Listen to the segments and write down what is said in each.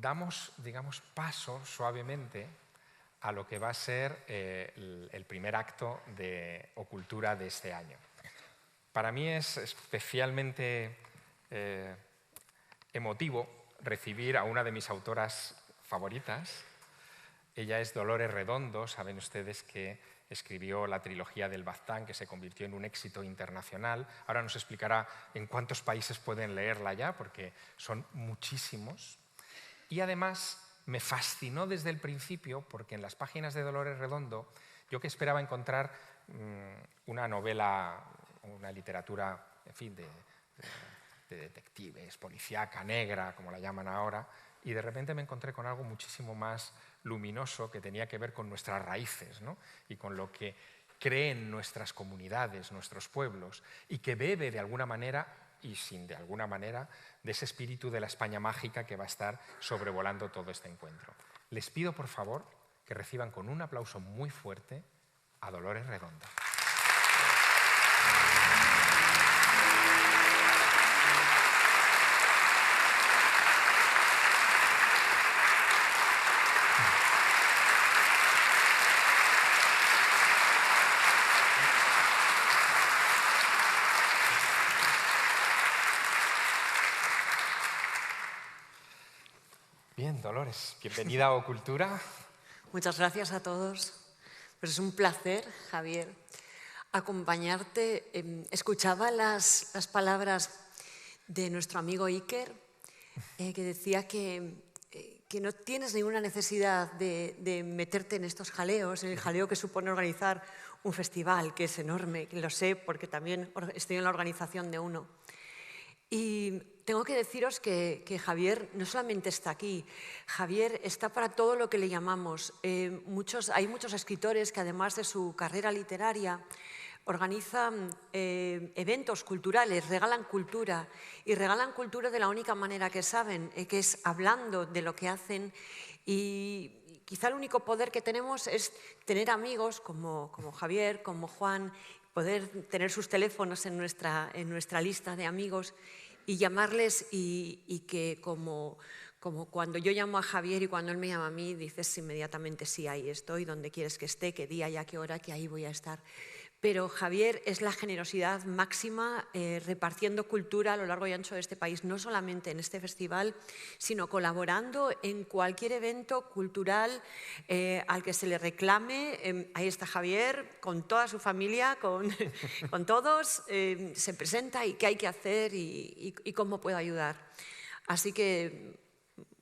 damos, digamos, paso suavemente a lo que va a ser el primer acto de Ocultura de este año. Para mí es especialmente emotivo recibir a una de mis autoras favoritas. Ella es Dolores Redondo. Saben ustedes que escribió la trilogía del Baztán, que se convirtió en un éxito internacional. Ahora nos explicará en cuántos países pueden leerla ya, porque son muchísimos. Y además me fascinó desde el principio, porque en las páginas de Dolores Redondo, yo que esperaba encontrar una novela, una literatura, en fin, de detectives, policíaca, negra, como la llaman ahora, y de repente me encontré con algo muchísimo más luminoso que tenía que ver con nuestras raíces, ¿no? Y con lo que creen nuestras comunidades, nuestros pueblos, y que bebe de alguna manera, y sin de alguna manera, de ese espíritu de la España mágica que va a estar sobrevolando todo este encuentro. Les pido, por favor, que reciban con un aplauso muy fuerte a Dolores Redondo. Bien, Dolores, bienvenida a Ocultura. Muchas gracias a todos. Pues es un placer, Javier, acompañarte. Escuchaba las palabras de nuestro amigo Iker, que decía que no tienes ninguna necesidad de meterte en estos jaleos, en el jaleo que supone organizar un festival, que es enorme, que lo sé porque también estoy en la organización de uno. Y tengo que deciros que Javier no solamente está aquí, Javier está para todo lo que le llamamos. Hay muchos escritores que, además de su carrera literaria, organizan eventos culturales, regalan cultura, y regalan cultura de la única manera que saben, que es hablando de lo que hacen. Y quizá el único poder que tenemos es tener amigos como Javier, como Juan, poder tener sus teléfonos en nuestra lista de amigos y llamarles, y que como cuando yo llamo a Javier y cuando él me llama a mí, dices inmediatamente: sí, ahí estoy, donde quieres que esté, qué día y a qué hora, que ahí voy a estar. Pero Javier es la generosidad máxima, repartiendo cultura a lo largo y ancho de este país, no solamente en este festival, sino colaborando en cualquier evento cultural al que se le reclame. Ahí está Javier, con toda su familia, con todos, se presenta y qué hay que hacer y cómo puedo ayudar. Así que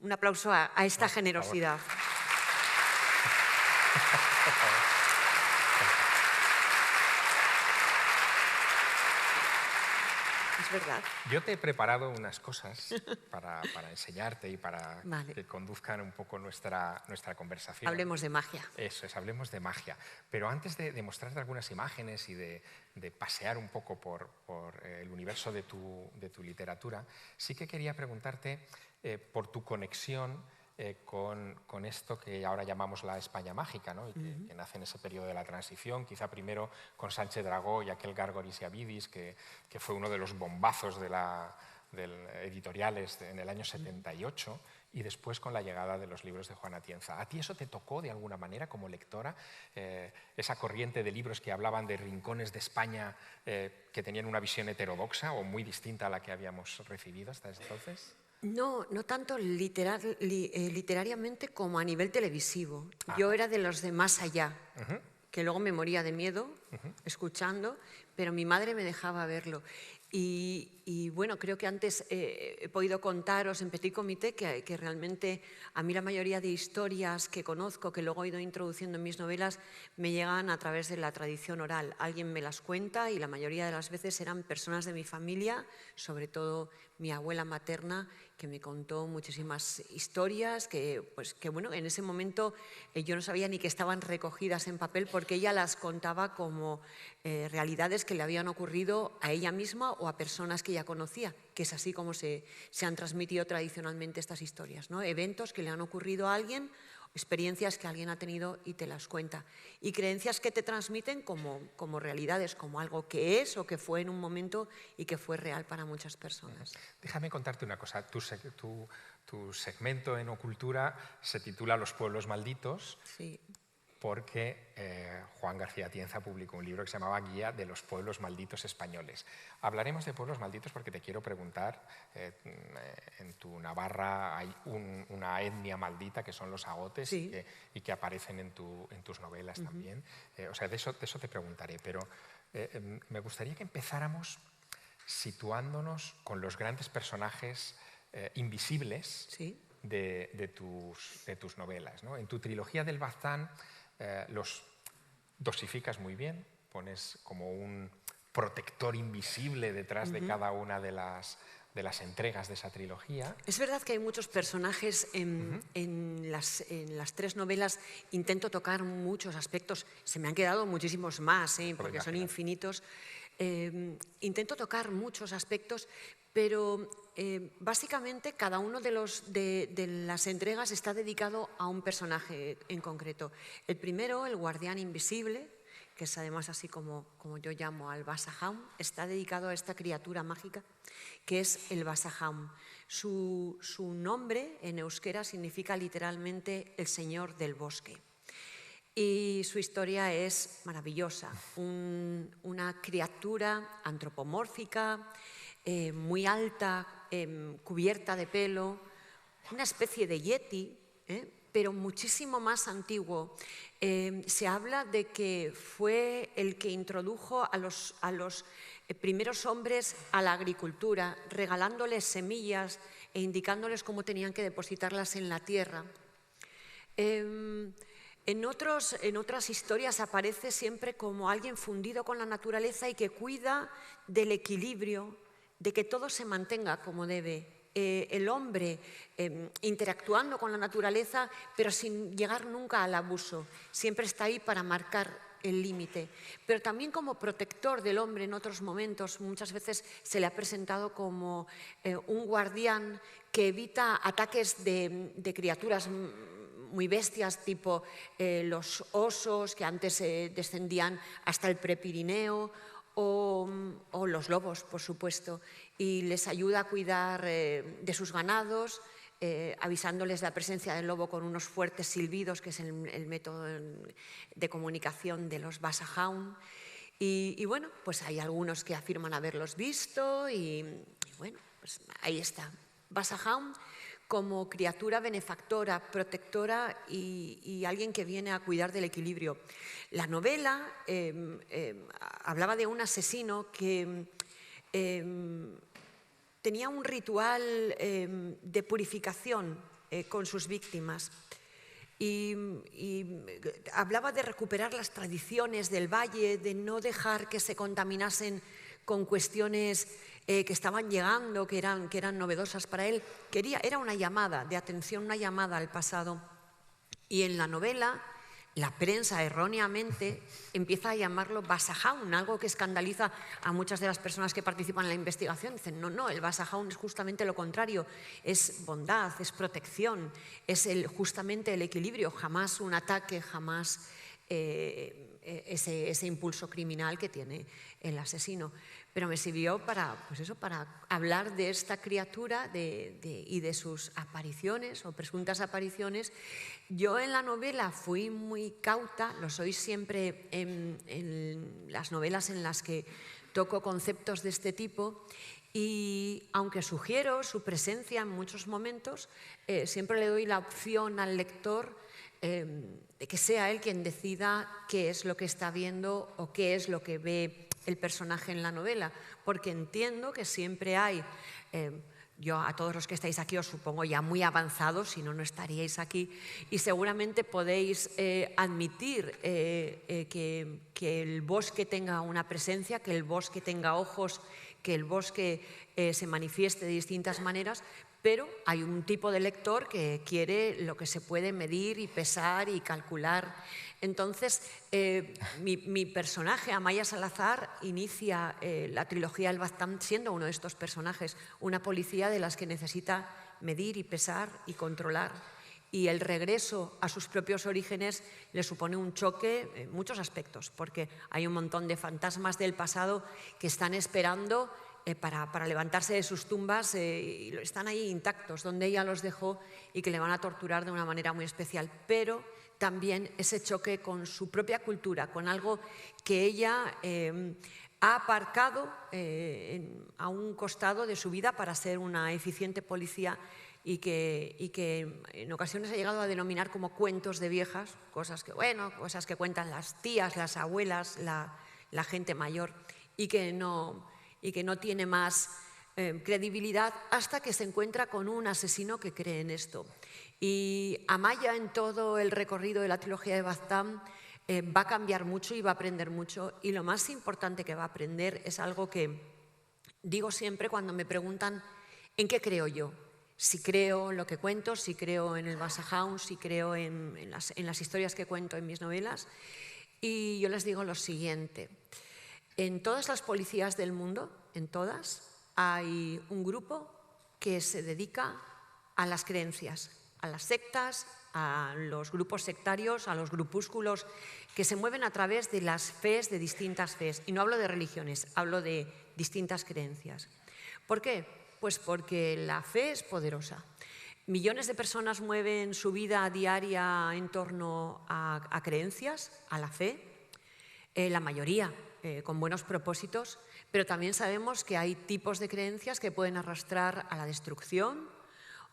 un aplauso a esta generosidad. Es verdad. Yo te he preparado unas cosas para enseñarte y para que conduzcan un poco nuestra conversación. Hablemos de magia. Eso es, hablemos de magia. Pero antes de mostrarte algunas imágenes y de pasear un poco por el universo de tu literatura, sí que quería preguntarte por tu conexión con esto que ahora llamamos la España mágica, ¿no? Y que nace en ese periodo de la transición, quizá primero con Sánchez Dragó y aquel Gárgoris y Avidis, que fue uno de los bombazos del editoriales en el año 78, y después con la llegada de los libros de Juan Atienza. ¿A ti eso te tocó de alguna manera como lectora? Esa corriente de libros que hablaban de rincones de España que tenían una visión heterodoxa o muy distinta a la que habíamos recibido hasta entonces. No tanto literariamente como a nivel televisivo. Yo era de los de Más Allá, que luego me moría de miedo escuchando, pero mi madre me dejaba verlo. Y bueno, creo que antes he podido contaros en Petit Comité que realmente a mí la mayoría de historias que conozco, que luego he ido introduciendo en mis novelas, me llegan a través de la tradición oral. Alguien me las cuenta y la mayoría de las veces eran personas de mi familia, sobre todo mi abuela materna, que me contó muchísimas historias que bueno, en ese momento yo no sabía ni que estaban recogidas en papel, porque ella las contaba como realidades que le habían ocurrido a ella misma o a personas que ella conocía, que es así como se han transmitido tradicionalmente estas historias, ¿no? Eventos que le han ocurrido a alguien, experiencias que alguien ha tenido y te las cuenta, y creencias que te transmiten como realidades, como algo que es o que fue en un momento y que fue real para muchas personas. Déjame contarte una cosa. Tu Tu segmento en Ocultura se titula Los pueblos malditos. Sí. Porque Juan García Atienza publicó un libro que se llamaba Guía de los pueblos malditos españoles. Hablaremos de pueblos malditos porque te quiero preguntar, en tu Navarra hay una etnia maldita que son los agotes, sí, y que aparecen en tus novelas también. O sea, de eso te preguntaré, pero me gustaría que empezáramos situándonos con los grandes personajes invisibles, sí, de tus novelas, ¿no? En tu trilogía del Baztán los dosificas muy bien, pones como un protector invisible detrás de cada una de las entregas de esa trilogía. Es verdad que hay muchos personajes en las tres novelas. Intento tocar muchos aspectos. Se me han quedado muchísimos más, porque son infinitos. Intento tocar muchos aspectos, pero básicamente cada uno de las entregas está dedicado a un personaje en concreto. El primero, el guardián invisible, que es además así como yo llamo al Basajaun, está dedicado a esta criatura mágica que es el Basajaun. Su nombre en euskera significa literalmente el señor del bosque. Y su historia es maravillosa, una criatura antropomórfica, muy alta, cubierta de pelo, una especie de yeti, pero muchísimo más antiguo. Se habla de que fue el que introdujo a los primeros hombres a la agricultura, regalándoles semillas e indicándoles cómo tenían que depositarlas en la tierra. En otras historias aparece siempre como alguien fundido con la naturaleza y que cuida del equilibrio, de que todo se mantenga como debe. El hombre interactuando con la naturaleza, pero sin llegar nunca al abuso. Siempre está ahí para marcar el límite. Pero también como protector del hombre en otros momentos. Muchas veces se le ha presentado como un guardián que evita ataques de criaturas muy bestias, tipo los osos que antes descendían hasta el Prepirineo, o los lobos, por supuesto, y les ayuda a cuidar de sus ganados, avisándoles de la presencia del lobo con unos fuertes silbidos, que es el método de comunicación de los Basajaun. Y bueno, pues hay algunos que afirman haberlos visto y bueno, pues ahí está. Basajaun como criatura benefactora, protectora y alguien que viene a cuidar del equilibrio. La novela hablaba de un asesino que tenía un ritual de purificación con sus víctimas y hablaba de recuperar las tradiciones del valle, de no dejar que se contaminasen con cuestiones que estaban llegando, que eran novedosas para él. Era una llamada de atención, una llamada al pasado. Y en la novela, la prensa erróneamente empieza a llamarlo Basajaun, algo que escandaliza a muchas de las personas que participan en la investigación. Dicen, no, el Basajaun es justamente lo contrario, es bondad, es protección, es justamente el equilibrio, jamás un ataque, jamás ese impulso criminal que tiene el asesino. Pero me sirvió para hablar de esta criatura y de sus apariciones o presuntas apariciones. Yo en la novela fui muy cauta, lo soy siempre en las novelas en las que toco conceptos de este tipo, y aunque sugiero su presencia en muchos momentos, siempre le doy la opción al lector de que sea él quien decida qué es lo que está viendo o qué es lo que ve el personaje en la novela, porque entiendo que siempre hay, yo a todos los que estáis aquí os supongo ya muy avanzados, si no, no estaríais aquí, y seguramente podéis admitir que el bosque tenga una presencia, que el bosque tenga ojos, que el bosque se manifieste de distintas maneras, pero hay un tipo de lector que quiere lo que se puede medir y pesar y calcular. Entonces, mi personaje, Amaia Salazar, inicia la trilogía El Baztán siendo uno de estos personajes, una policía de las que necesita medir y pesar y controlar. Y el regreso a sus propios orígenes le supone un choque en muchos aspectos, porque hay un montón de fantasmas del pasado que están esperando para levantarse de sus tumbas y están ahí intactos, donde ella los dejó y que le van a torturar de una manera muy especial. Pero también ese choque con su propia cultura, con algo que ella ha aparcado a un costado de su vida para ser una eficiente policía y que en ocasiones ha llegado a denominar como cuentos de viejas, cosas que cuentan las tías, las abuelas, la gente mayor, y que no tiene más credibilidad hasta que se encuentra con un asesino que cree en esto. Y Amaya, en todo el recorrido de la trilogía de Baztán, va a cambiar mucho y va a aprender mucho, y lo más importante que va a aprender es algo que digo siempre cuando me preguntan ¿en qué creo yo? Si creo en lo que cuento, si creo en el Wasserhaus, si creo en las historias que cuento en mis novelas. Y yo les digo lo siguiente: en todas las policías del mundo, en todas, hay un grupo que se dedica a las creencias, a las sectas, a los grupos sectarios, a los grupúsculos que se mueven a través de las fees, de distintas fees. Y no hablo de religiones, hablo de distintas creencias. ¿Por qué? Pues porque la fe es poderosa. Millones de personas mueven su vida diaria en torno a creencias, a la fe, la mayoría con buenos propósitos, pero también sabemos que hay tipos de creencias que pueden arrastrar a la destrucción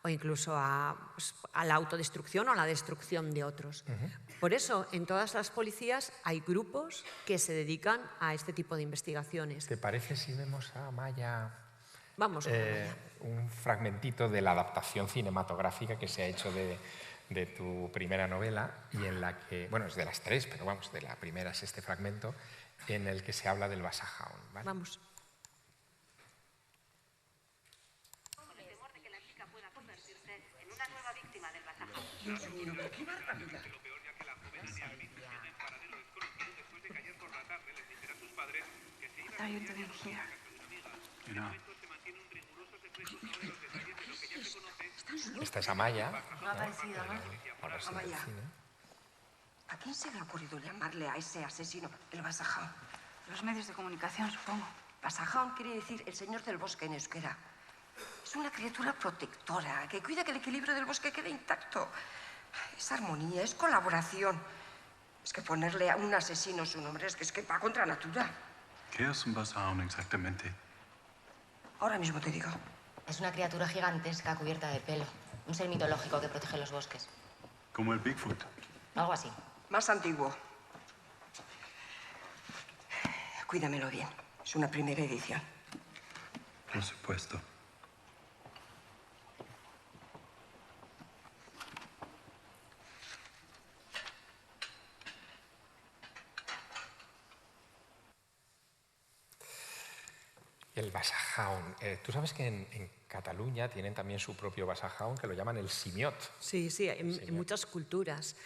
o incluso a la autodestrucción o a la destrucción de otros. Por eso, en todas las policías hay grupos que se dedican a este tipo de investigaciones. ¿Te parece si vemos a Amaya? Vamos con Amaya. Un fragmentito de la adaptación cinematográfica que se ha hecho de tu primera novela, y en la que, bueno, es de las tres, pero vamos, de la primera es este fragmento en el que se habla del Wasserhaus, ¿vale? Vamos. Esta es Amaya. No ha aparecido, ¿no? Amaya. ¿A quién se le ha ocurrido llamarle a ese asesino el Wasserhaus? Los medios de comunicación, supongo. Wasserhaus quiere decir el señor del bosque en euskera. Es una criatura protectora que cuida que el equilibrio del bosque quede intacto. Es armonía, es colaboración. Es que ponerle a un asesino su nombre es que va contra natura. ¿Qué es un Wasserhaus exactamente? Ahora mismo te digo. Es una criatura gigantesca cubierta de pelo. Un ser mitológico que protege los bosques. Como el Bigfoot. Algo así. Más antiguo. Cuídamelo bien. Es una primera edición. Por supuesto. El Wasserhaus. Tú sabes que en Cataluña tienen también su propio Wasserhaus, que lo llaman el simiot. Sí, en muchas culturas.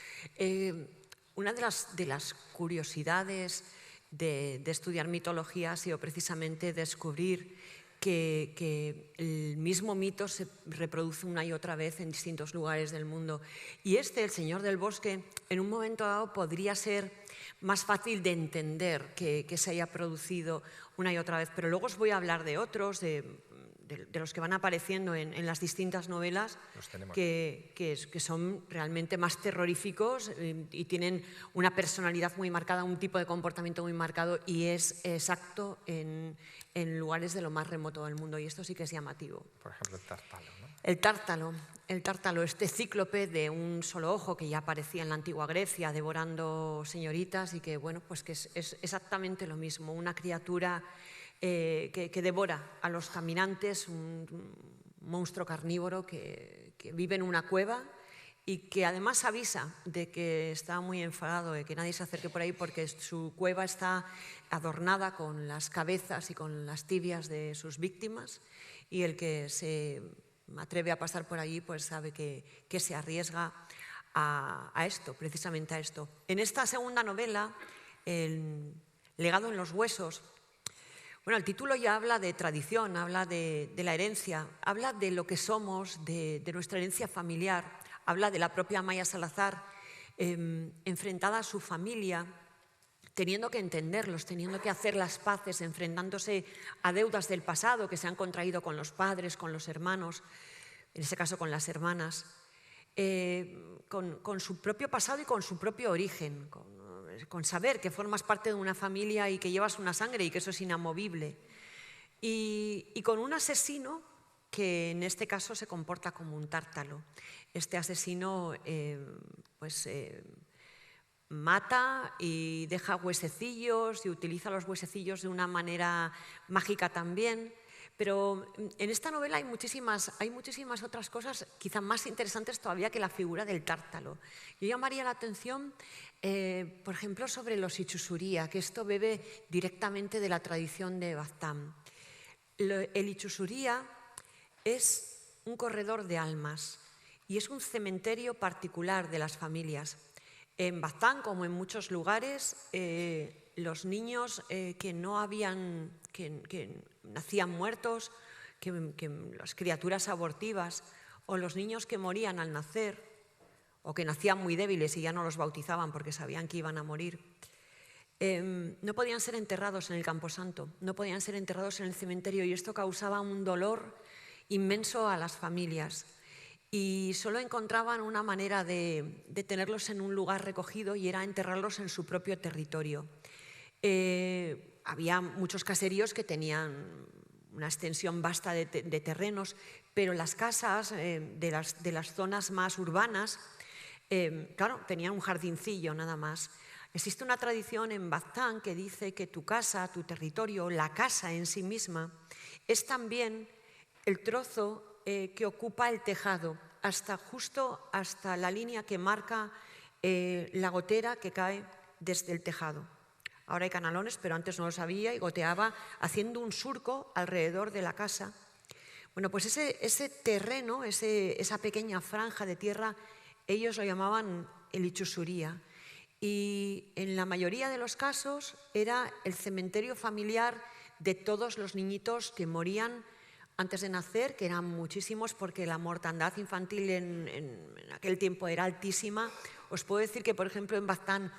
Una de las curiosidades de estudiar mitología ha sido precisamente descubrir que el mismo mito se reproduce una y otra vez en distintos lugares del mundo. Y el Señor del Bosque, en un momento dado podría ser más fácil de entender que se haya producido una y otra vez. Pero luego os voy a hablar de otros, de los que van apareciendo en las distintas novelas, que son realmente más terroríficos y tienen una personalidad muy marcada, un tipo de comportamiento muy marcado, y es exacto en lugares de lo más remoto del mundo. Y esto sí que es llamativo. Por ejemplo, el tártalo, ¿no? El tártalo, este cíclope de un solo ojo que ya aparecía en la antigua Grecia devorando señoritas, y que, bueno, pues que es exactamente lo mismo, una criatura que devora a los caminantes, un monstruo carnívoro que vive en una cueva y que además avisa de que está muy enfadado, de que nadie se acerque por ahí porque su cueva está adornada con las cabezas y con las tibias de sus víctimas, y el que se atreve a pasar por allí pues sabe que se arriesga a esto, precisamente a esto. En esta segunda novela, El legado en los huesos, bueno, el título ya habla de tradición, habla de la herencia, habla de lo que somos, de nuestra herencia familiar, habla de la propia Amaya Salazar enfrentada a su familia, teniendo que entenderlos, teniendo que hacer las paces, enfrentándose a deudas del pasado que se han contraído con los padres, con los hermanos, en ese caso con las hermanas, con su propio pasado y con su propio origen, con saber que formas parte de una familia y que llevas una sangre y que eso es inamovible. Y con un asesino que en este caso se comporta como un tártalo. Este asesino mata y deja huesecillos y utiliza los huesecillos de una manera mágica también. Pero en esta novela hay muchísimas otras cosas, quizá más interesantes todavía que la figura del tártalo. Yo llamaría la atención, por ejemplo, sobre los ichusuría, que esto bebe directamente de la tradición de Baztán. El ichusuría es un corredor de almas y es un cementerio particular de las familias. En Baztán, como en muchos lugares, los niños que nacían muertos, las criaturas abortivas o los niños que morían al nacer o que nacían muy débiles y ya no los bautizaban porque sabían que iban a morir, no podían ser enterrados en el Camposanto, no podían ser enterrados en el cementerio y esto causaba un dolor inmenso a las familias. Y solo encontraban una manera de tenerlos en un lugar recogido y era enterrarlos en su propio territorio. Había muchos caseríos que tenían una extensión vasta de terrenos, pero las casas de las zonas más urbanas, claro, tenían un jardincillo nada más. Existe una tradición en Baztán que dice que tu casa, tu territorio, la casa en sí misma, es también el trozo que ocupa el tejado, justo hasta la línea que marca la gotera que cae desde el tejado. Ahora hay canalones, pero antes no lo sabía y goteaba haciendo un surco alrededor de la casa. Bueno, pues ese terreno, esa pequeña franja de tierra, ellos lo llamaban el ichusuría. Y en la mayoría de los casos era el cementerio familiar de todos los niñitos que morían antes de nacer, que eran muchísimos porque la mortandad infantil en aquel tiempo era altísima. Os puedo decir que, por ejemplo, en Baztán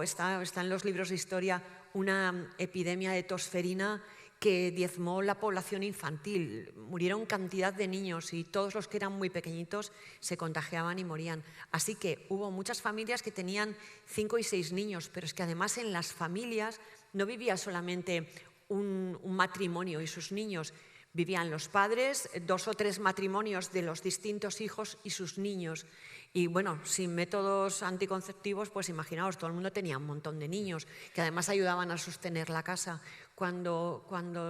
está en los libros de historia, una epidemia de tosferina que diezmó la población infantil. Murieron cantidad de niños y todos los que eran muy pequeñitos se contagiaban y morían. Así que hubo muchas familias que tenían 5 y 6 niños, pero es que además en las familias no vivía solamente un matrimonio y sus niños, vivían los padres, 2 o 3 matrimonios de los distintos hijos y sus niños. Y bueno, sin métodos anticonceptivos, pues imaginaos, todo el mundo tenía un montón de niños que además ayudaban a sostener la casa. Cuando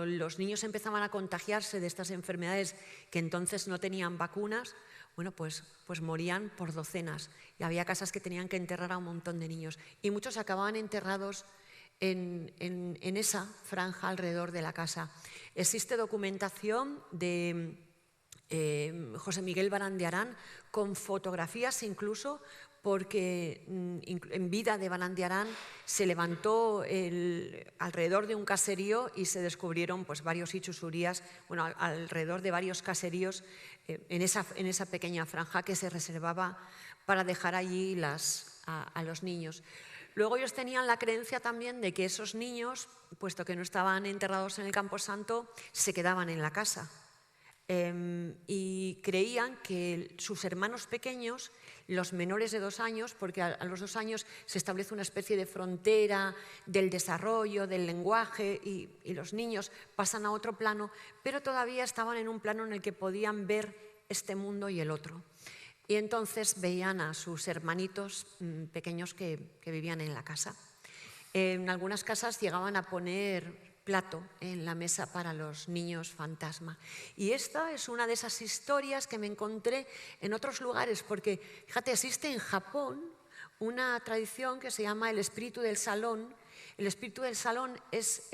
los niños empezaban a contagiarse de estas enfermedades que entonces no tenían vacunas, bueno, pues morían por docenas. Y había casas que tenían que enterrar a un montón de niños. Y muchos acababan enterrados en esa franja alrededor de la casa. Existe documentación de José Miguel Barán de Arán con fotografías incluso, porque en vida de Barán de Arán se levantó alrededor de un caserío y se descubrieron pues, varios ichusurías, bueno, alrededor de varios caseríos en esa pequeña franja que se reservaba para dejar allí a los niños. Luego ellos tenían la creencia también de que esos niños, puesto que no estaban enterrados en el Camposanto, se quedaban en la casa. Y creían que sus hermanos pequeños, los menores de 2 años, porque a los 2 años se establece una especie de frontera del desarrollo, del lenguaje, y los niños pasan a otro plano, pero todavía estaban en un plano en el que podían ver este mundo y el otro. Y entonces veían a sus hermanitos pequeños que vivían en la casa. En algunas casas llegaban a poner plato en la mesa para los niños fantasma. Y esta es una de esas historias que me encontré en otros lugares, porque, fíjate, existe en Japón una tradición que se llama el espíritu del salón. El espíritu del salón es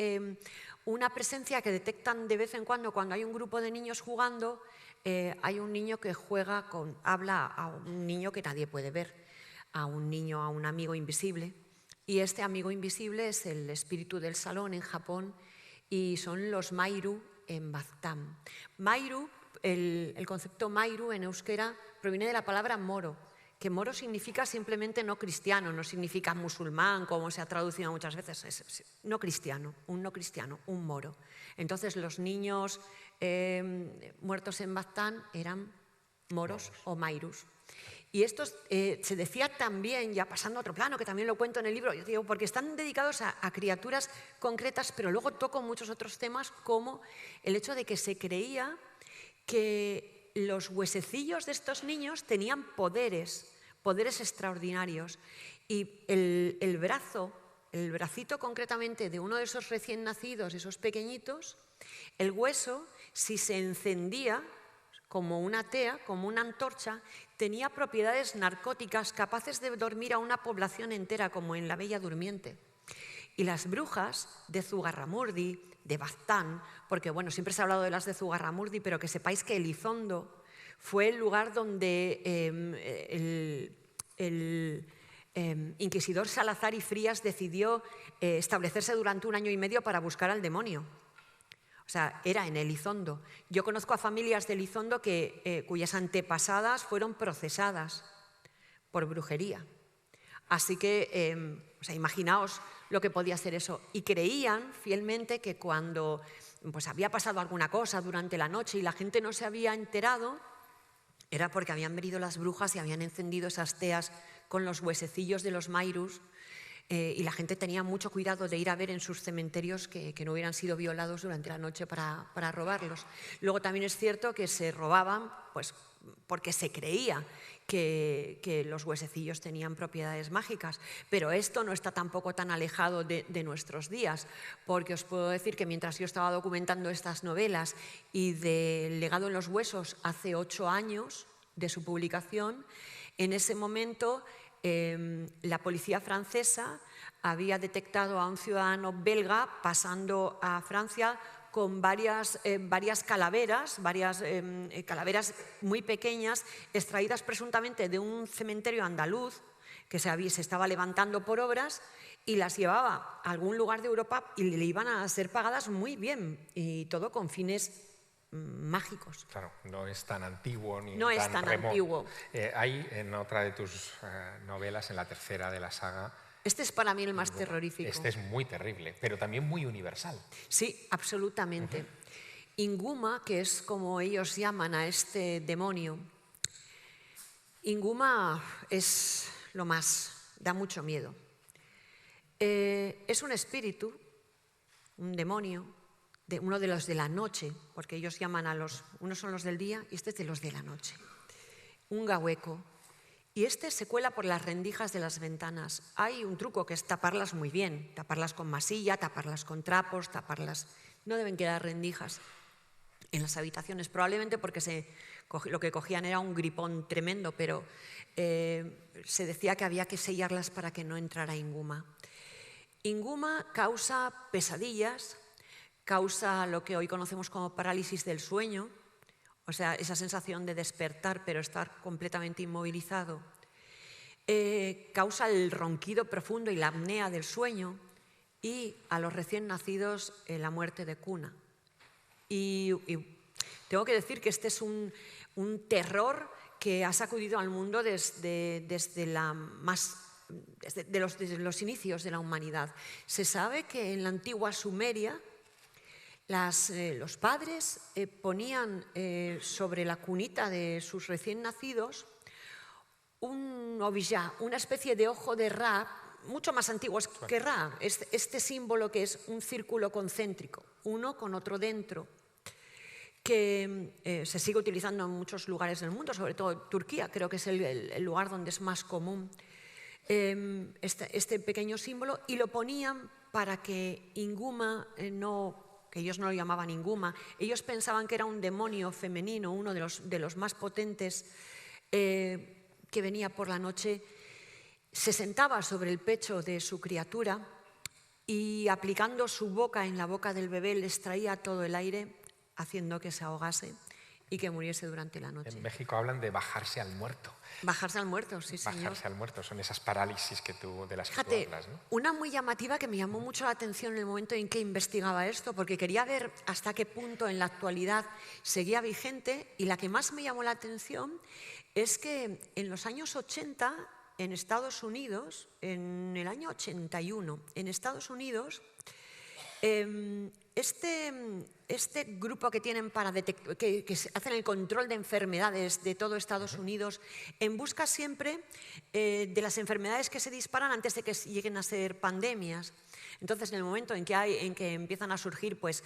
una presencia que detectan de vez en cuando hay un grupo de niños jugando. Hay un niño que habla a un niño que nadie puede ver, a un amigo invisible. Y este amigo invisible es el espíritu del salón en Japón y son los Mairu en Baztán. Mairu, el concepto Mairu en euskera proviene de la palabra moro, que moro significa simplemente no cristiano, no significa musulmán, como se ha traducido muchas veces, es no cristiano, un moro. Entonces los niños muertos en Baztán eran moros o mairus. Y esto se decía también, ya pasando a otro plano, que también lo cuento en el libro, yo digo, porque están dedicados a criaturas concretas, pero luego toco muchos otros temas, como el hecho de que se creía que los huesecillos de estos niños tenían poderes extraordinarios. Y el bracito concretamente de uno de esos recién nacidos, esos pequeñitos, el hueso, si se encendía como una tea, como una antorcha, tenía propiedades narcóticas capaces de dormir a una población entera, como en La Bella Durmiente. Y las brujas de Zugarramurdi, de Baztán, porque bueno, siempre se ha hablado de las de Zugarramurdi, pero que sepáis que Elizondo fue el lugar donde el inquisidor Salazar y Frías decidió establecerse durante 1 año y medio para buscar al demonio. O sea, era en Elizondo. Yo conozco a familias de Elizondo cuyas antepasadas fueron procesadas por brujería. Así que, imaginaos lo que podía ser eso. Y creían fielmente que cuando pues, había pasado alguna cosa durante la noche y la gente no se había enterado, era porque habían venido las brujas y habían encendido esas teas con los huesecillos de los mairus. Y la gente tenía mucho cuidado de ir a ver en sus cementerios que no hubieran sido violados durante la noche para robarlos. Luego también es cierto que se robaban pues, porque se creía que los huesecillos tenían propiedades mágicas, pero esto no está tampoco tan alejado de nuestros días, porque os puedo decir que mientras yo estaba documentando estas novelas y de Legado en los Huesos hace 8 años de su publicación, en ese momento la policía francesa había detectado a un ciudadano belga pasando a Francia con varias calaveras, calaveras muy pequeñas, extraídas presuntamente de un cementerio andaluz que se estaba levantando por obras, y las llevaba a algún lugar de Europa y le iban a ser pagadas muy bien, y todo con fines mágicos. Claro, no es tan antiguo ni no tan es tan remoto. antiguo. Hay en otra de tus novelas, en la tercera de la saga... Este es para mí el más terrorífico. Este es muy terrible, pero también muy universal. Sí, absolutamente. Inguma, que es como ellos llaman a este demonio, Inguma es lo más, da mucho miedo. Es un espíritu, un demonio, uno de los de la noche, porque ellos llaman unos son los del día y este es de los de la noche. Un gahueco. Y este se cuela por las rendijas de las ventanas. Hay un truco que es taparlas muy bien, taparlas con masilla, taparlas con trapos, taparlas... No deben quedar rendijas en las habitaciones, probablemente porque lo que cogían era un gripón tremendo, pero se decía que había que sellarlas para que no entrara Inguma. Inguma causa pesadillas, causa lo que hoy conocemos como parálisis del sueño, o sea, esa sensación de despertar pero estar completamente inmovilizado. Causa el ronquido profundo y la apnea del sueño, y a los recién nacidos la muerte de cuna. Y tengo que decir que este es un terror que ha sacudido al mundo desde los inicios de la humanidad. Se sabe que en la antigua Sumeria los padres ponían sobre la cunita de sus recién nacidos un ovijá, una especie de ojo de Ra, mucho más antiguo que Ra, este símbolo que es un círculo concéntrico, uno con otro dentro, que se sigue utilizando en muchos lugares del mundo, sobre todo Turquía, creo que es el lugar donde es más común este pequeño símbolo, y lo ponían para que Inguma que ellos no lo llamaban Inguma, ellos pensaban que era un demonio femenino, uno de los más potentes, que venía por la noche, se sentaba sobre el pecho de su criatura y aplicando su boca en la boca del bebé le extraía todo el aire, haciendo que se ahogase, y que muriese durante la noche. En México hablan de bajarse al muerto. Bajarse al muerto, sí, señor. Bajarse al muerto, son esas parálisis de las que tú Fíjate, hablas, ¿no? una muy llamativa que me llamó mucho la atención en el momento en que investigaba esto, porque quería ver hasta qué punto en la actualidad seguía vigente, y la que más me llamó la atención es que en los años 80, en Estados Unidos, en el año 81, en Estados Unidos, este grupo que tienen para que hacen el control de enfermedades de todo Estados Unidos, en busca siempre de las enfermedades que se disparan antes de que lleguen a ser pandemias. Entonces, en el momento en que empiezan a surgir pues,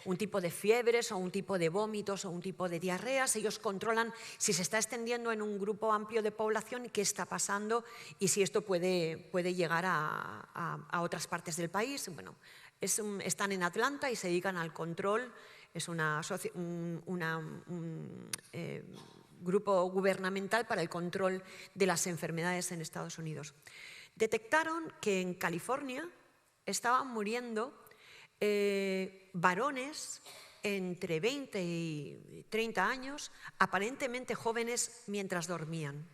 un tipo de fiebres o un tipo de vómitos o un tipo de diarreas, ellos controlan si se está extendiendo en un grupo amplio de población, qué está pasando y si esto puede llegar a otras partes del país. Bueno, están en Atlanta y se dedican al control. Es un grupo gubernamental para el control de las enfermedades en Estados Unidos. Detectaron que en California estaban muriendo varones entre 20 y 30 años, aparentemente jóvenes, mientras dormían.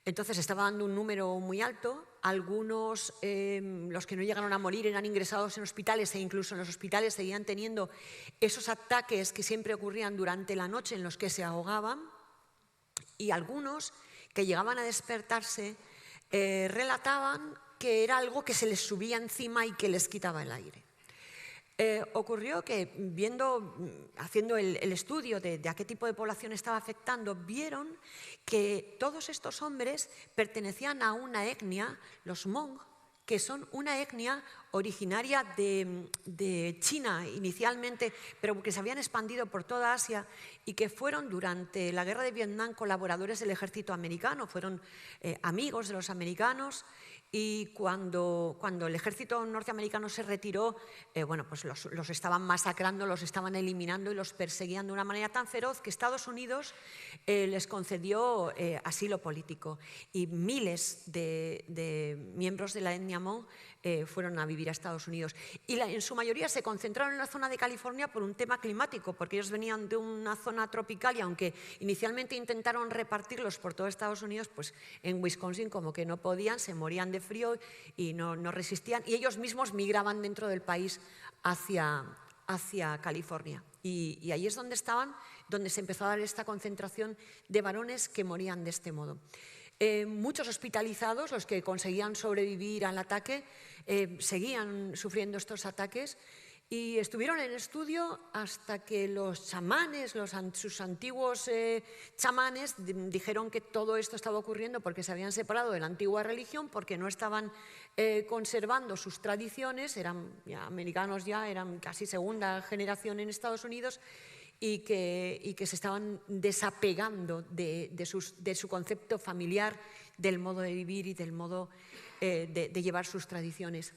Entonces estaba dando un número muy alto. Algunos, los que no llegaron a morir, eran ingresados en hospitales e incluso en los hospitales seguían teniendo esos ataques que siempre ocurrían durante la noche en los que se ahogaban, y algunos que llegaban a despertarse relataban que era algo que se les subía encima y que les quitaba el aire. Ocurrió que haciendo el estudio de a qué tipo de población estaba afectando, vieron que todos estos hombres pertenecían a una etnia, los Hmong, que son una etnia originaria de China inicialmente, pero que se habían expandido por toda Asia y que fueron durante la guerra de Vietnam colaboradores del ejército americano, fueron amigos de los americanos. Y cuando el ejército norteamericano se retiró, bueno, pues los estaban masacrando, los estaban eliminando y los perseguían de una manera tan feroz que Estados Unidos les concedió asilo político. Y miles de miembros de la etnia Hmong fueron a vivir a Estados Unidos. Y en su mayoría se concentraron en la zona de California por un tema climático, porque ellos venían de una zona tropical y aunque inicialmente intentaron repartirlos por todo Estados Unidos, pues en Wisconsin como que no podían, se morían de frío y no resistían, y ellos mismos migraban dentro del país hacia California. Y ahí es donde se empezó a dar esta concentración de varones que morían de este modo. Muchos hospitalizados, los que conseguían sobrevivir al ataque, seguían sufriendo estos ataques y estuvieron en estudio hasta que los chamanes, sus antiguos chamanes, dijeron que todo esto estaba ocurriendo porque se habían separado de la antigua religión, porque no estaban conservando sus tradiciones, eran americanos ya, eran casi segunda generación en Estados Unidos, y que se estaban desapegando de su concepto familiar, del modo de vivir y del modo de llevar sus tradiciones.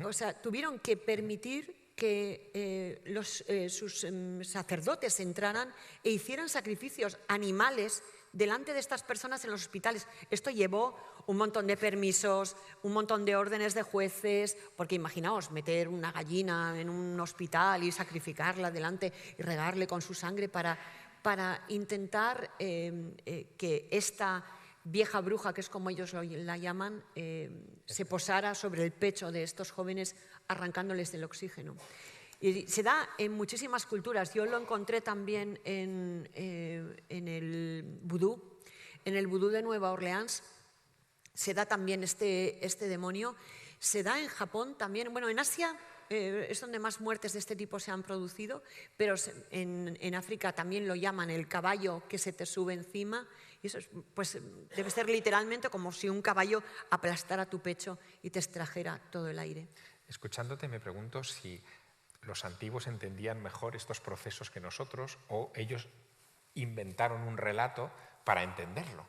O sea, tuvieron que permitir que sus sacerdotes entraran e hicieran sacrificios animales delante de estas personas en los hospitales. Esto llevó un montón de permisos, un montón de órdenes de jueces, porque imaginaos meter una gallina en un hospital y sacrificarla delante y regarle con su sangre para intentar que esta vieja bruja, que es como ellos la llaman, se posara sobre el pecho de estos jóvenes arrancándoles el oxígeno. Y se da en muchísimas culturas. Yo lo encontré también en el vudú. En el vudú de Nueva Orleans se da también este demonio. Se da en Japón también. Bueno, en Asia es donde más muertes de este tipo se han producido, pero en África también lo llaman el caballo que se te sube encima. Y eso pues, debe ser literalmente como si un caballo aplastara tu pecho y te extrajera todo el aire. Escuchándote me pregunto si los antiguos entendían mejor estos procesos que nosotros, o ellos inventaron un relato para entenderlo.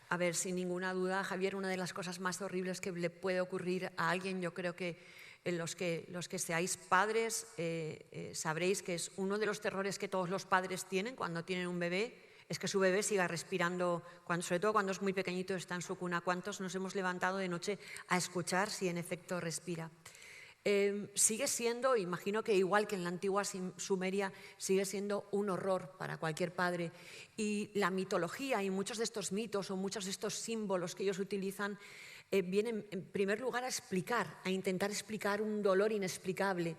A ver, sin ninguna duda, Javier, una de las cosas más horribles que le puede ocurrir a alguien, yo creo que los que seáis padres sabréis que es uno de los terrores que todos los padres tienen cuando tienen un bebé, es que su bebé siga respirando, sobre todo cuando es muy pequeñito, está en su cuna. ¿Cuántos nos hemos levantado de noche a escuchar si en efecto respira? sigue siendo, imagino que igual que en la antigua Sumeria, sigue siendo un horror para cualquier padre. Y la mitología y muchos de estos mitos o muchos de estos símbolos que ellos utilizan vienen en primer lugar a intentar explicar un dolor inexplicable,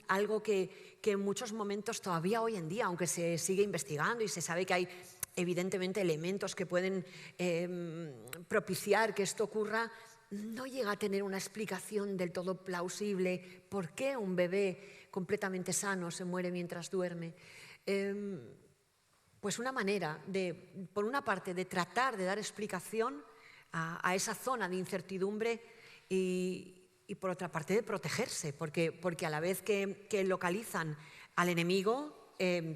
algo que en muchos momentos todavía hoy en día, aunque se sigue investigando y se sabe que hay evidentemente elementos que pueden propiciar que esto ocurra, no llega a tener una explicación del todo plausible por qué un bebé completamente sano se muere mientras duerme. Pues una manera, por una parte, de tratar de dar explicación a esa zona de incertidumbre y por otra parte, de protegerse, porque a la vez que localizan al enemigo,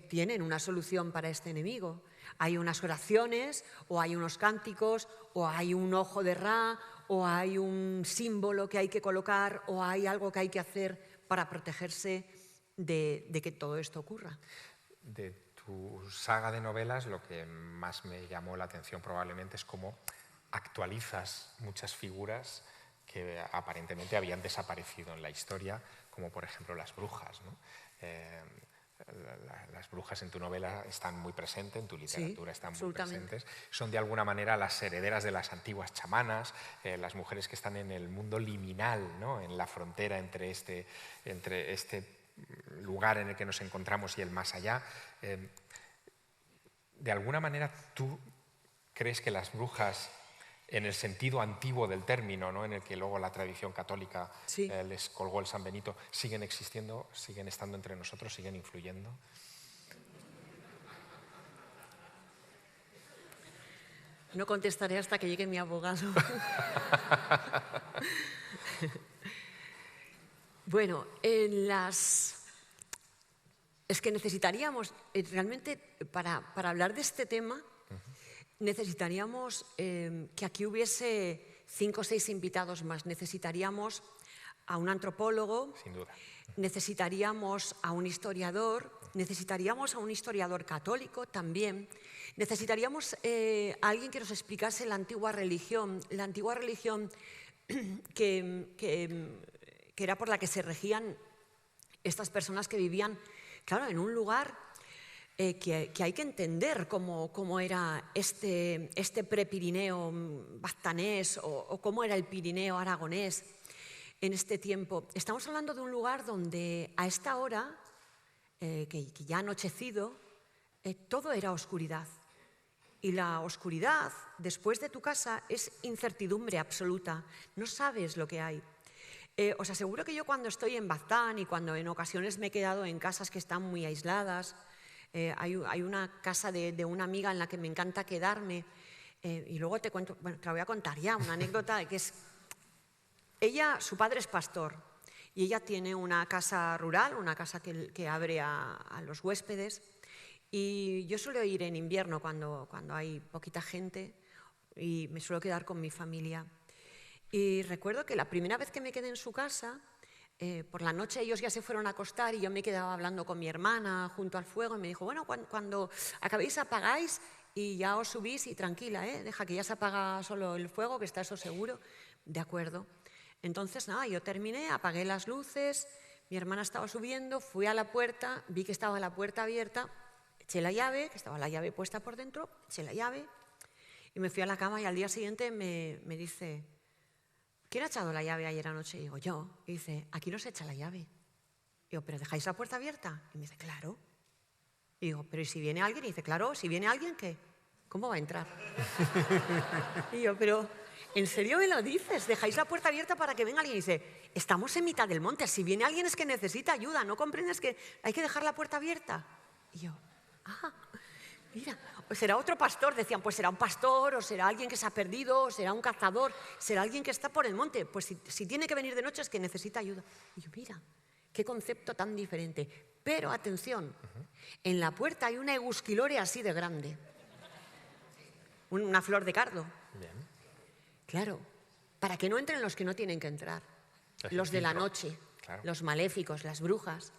tienen una solución para este enemigo. Hay unas oraciones, o hay unos cánticos, o hay un ojo de Ra, o hay un símbolo que hay que colocar, o hay algo que hay que hacer para protegerse de que todo esto ocurra. De tu saga de novelas, lo que más me llamó la atención probablemente es cómo actualizas muchas figuras que aparentemente habían desaparecido en la historia, como por ejemplo las brujas, ¿no? Las brujas en tu novela están muy presentes, en tu literatura están muy presentes. Son de alguna manera las herederas de las antiguas chamanas, las mujeres que están en el mundo liminal, ¿no? En la frontera entre este lugar en el que nos encontramos y el más allá. De alguna manera, ¿tú crees que las brujas, en el sentido antiguo del término, ¿no? En el que luego la tradición católica les colgó el San Benito, siguen existiendo, siguen estando entre nosotros, siguen influyendo? No contestaré hasta que llegue mi abogado. Bueno, es que necesitaríamos, realmente, para hablar de este tema, necesitaríamos que aquí hubiese 5 o 6 invitados más. Necesitaríamos a un antropólogo, sin duda. Necesitaríamos a un historiador, necesitaríamos a un historiador católico también, necesitaríamos a alguien que nos explicase la antigua religión que era por la que se regían estas personas que vivían, claro, en un lugar que hay que entender cómo era este Prepirineo baztanés o cómo era el Pirineo aragonés en este tiempo. Estamos hablando de un lugar donde a esta hora, que ya ha anochecido, todo era oscuridad. Y la oscuridad, después de tu casa, es incertidumbre absoluta. No sabes lo que hay. Os aseguro que yo cuando estoy en Baztán y cuando en ocasiones me he quedado en casas que están muy aisladas, hay una casa de una amiga en la que me encanta quedarme, y luego te cuento, bueno, te la voy a contar ya, una anécdota que es... Ella, su padre es pastor, y ella tiene una casa rural, una casa que abre a los huéspedes, y yo suelo ir en invierno cuando hay poquita gente, y me suelo quedar con mi familia. Y recuerdo que la primera vez que me quedé en su casa, por la noche ellos ya se fueron a acostar y yo me quedaba hablando con mi hermana junto al fuego, y me dijo, bueno, cuando acabéis apagáis y ya os subís y tranquila, deja que ya se apaga solo el fuego, que está eso seguro. De acuerdo. Entonces, nada, yo terminé, apagué las luces, mi hermana estaba subiendo, fui a la puerta, vi que estaba la puerta abierta, eché la llave, que estaba la llave puesta por dentro, eché la llave y me fui a la cama, y al día siguiente me dice, ¿quién ha echado la llave ayer anoche? Y digo, yo. Y dice, aquí no se echa la llave. Y digo, ¿pero dejáis la puerta abierta? Y me dice, claro. Y digo, ¿pero y si viene alguien? Y dice, claro, si viene alguien, ¿qué? ¿Cómo va a entrar? Y yo, pero... ¿en serio me lo dices? ¿Dejáis la puerta abierta para que venga alguien? Y dice, estamos en mitad del monte, si viene alguien es que necesita ayuda, ¿no comprendes que hay que dejar la puerta abierta? Y yo, mira, o será otro pastor, decían, pues será un pastor, o será alguien que se ha perdido, o será un cazador, será alguien que está por el monte, pues si tiene que venir de noche es que necesita ayuda. Y yo, mira, qué concepto tan diferente. Pero atención, en la puerta hay una egusquilore así de grande, una flor de cardo. Bien. Claro, para que no entren los que no tienen que entrar, los de la noche, claro. Los maléficos, las brujas.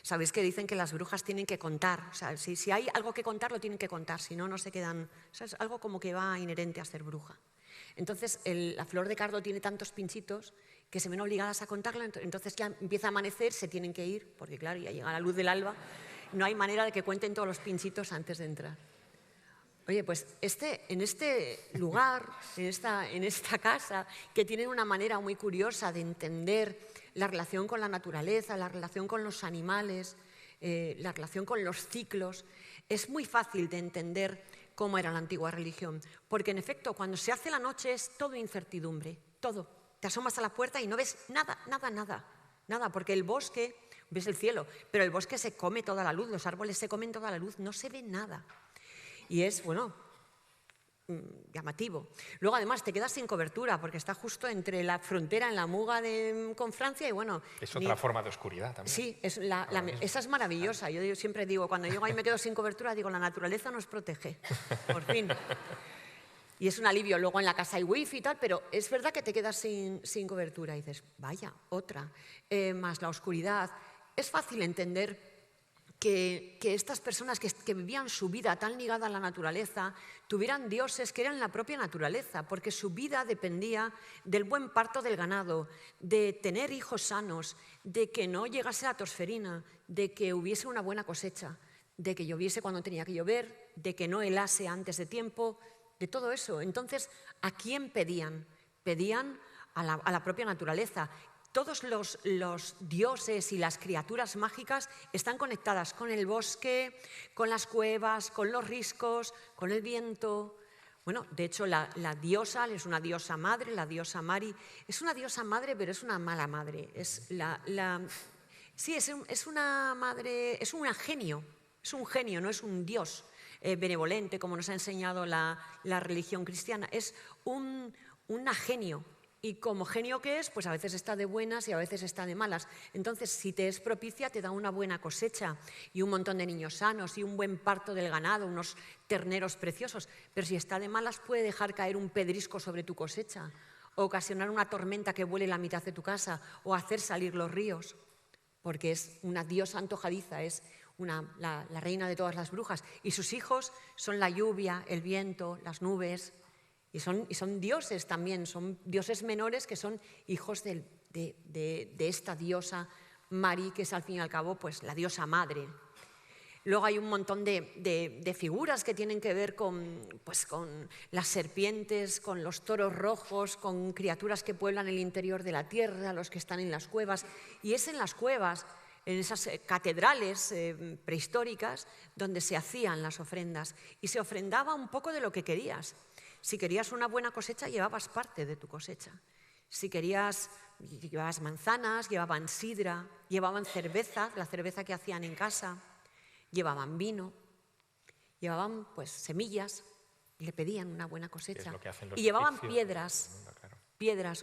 Sabéis que dicen que las brujas tienen que contar, o sea, si hay algo que contar, lo tienen que contar, si no, no se quedan, o sea, es algo como que va inherente a ser bruja. Entonces, la flor de cardo tiene tantos pinchitos que se ven obligadas a contarlo, entonces ya empieza a amanecer, se tienen que ir, porque claro, ya llega la luz del alba, no hay manera de que cuenten todos los pinchitos antes de entrar. Oye, pues en este lugar, en esta casa, que tienen una manera muy curiosa de entender la relación con la naturaleza, la relación con los animales, la relación con los ciclos, es muy fácil de entender cómo era la antigua religión. Porque en efecto, cuando se hace la noche es todo incertidumbre, todo. Te asomas a la puerta y no ves nada, porque el bosque, ves el cielo, pero el bosque se come toda la luz, los árboles se comen toda la luz, no se ve nada. Y es, bueno, llamativo. Luego, además, te quedas sin cobertura, porque está justo entre la frontera en la Muga con Francia y, bueno... Es otra forma de oscuridad también. Sí, esa es maravillosa. Yo siempre digo, cuando llego ahí y me quedo sin cobertura, digo, la naturaleza nos protege, por fin. Y es un alivio. Luego en la casa hay wifi y tal, pero es verdad que te quedas sin cobertura y dices, vaya, otra. Más la oscuridad. Es fácil entender que estas personas que vivían su vida tan ligada a la naturaleza tuvieran dioses que eran la propia naturaleza, porque su vida dependía del buen parto del ganado, de tener hijos sanos, de que no llegase la tosferina, de que hubiese una buena cosecha, de que lloviese cuando tenía que llover, de que no helase antes de tiempo, de todo eso. Entonces, ¿a quién pedían? Pedían a la propia naturaleza. Todos los dioses y las criaturas mágicas están conectadas con el bosque, con las cuevas, con los riscos, con el viento. Bueno, de hecho, la diosa es una diosa madre, la diosa Mari. Es una diosa madre, pero es una mala madre. Sí, es una madre, es un genio, no es un dios benevolente, como nos ha enseñado la religión cristiana. Es un genio. Y como genio que es, pues a veces está de buenas y a veces está de malas. Entonces, si te es propicia, te da una buena cosecha y un montón de niños sanos y un buen parto del ganado, unos terneros preciosos. Pero si está de malas, puede dejar caer un pedrisco sobre tu cosecha, o ocasionar una tormenta que vuele la mitad de tu casa, o hacer salir los ríos, porque es una diosa antojadiza, es la reina de todas las brujas. Y sus hijos son la lluvia, el viento, las nubes. Y son dioses también, son dioses menores que son hijos de esta diosa Mari, que es al fin y al cabo pues, la diosa madre. Luego hay un montón de figuras que tienen que ver con las serpientes, con los toros rojos, con criaturas que pueblan el interior de la tierra, los que están en las cuevas. Y es en las cuevas, en esas catedrales prehistóricas, donde se hacían las ofrendas. Y se ofrendaba un poco de lo que querías. Si querías una buena cosecha, llevabas parte de tu cosecha. Si querías, llevabas manzanas, llevaban sidra, llevaban cerveza, la cerveza que hacían en casa, llevaban vino, llevaban pues semillas, y le pedían una buena cosecha. Y llevaban piedras.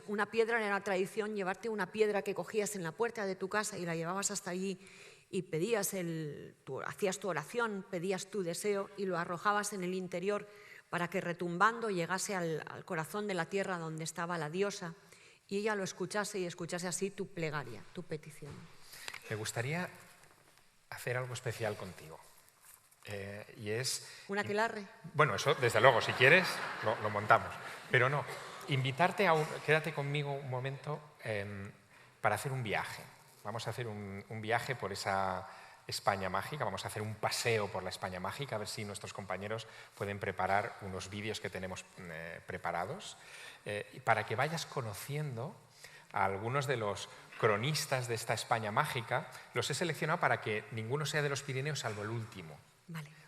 Una piedra era la tradición, llevarte una piedra que cogías en la puerta de tu casa y la llevabas hasta allí y hacías tu oración, pedías tu deseo y lo arrojabas en el interior para que retumbando llegase al corazón de la tierra donde estaba la diosa y ella lo escuchase y escuchase así tu plegaria, tu petición. Me gustaría hacer algo especial contigo. Y es... ¿Un aquelarre? Bueno, eso desde luego, si quieres lo montamos. Pero no, invitarte quédate conmigo un momento para hacer un viaje. Vamos a hacer un viaje por esa España mágica, vamos a hacer un paseo por la España mágica, a ver si nuestros compañeros pueden preparar unos vídeos que tenemos preparados, para que vayas conociendo a algunos de los cronistas de esta España mágica. Los he seleccionado para que ninguno sea de los Pirineos salvo el último.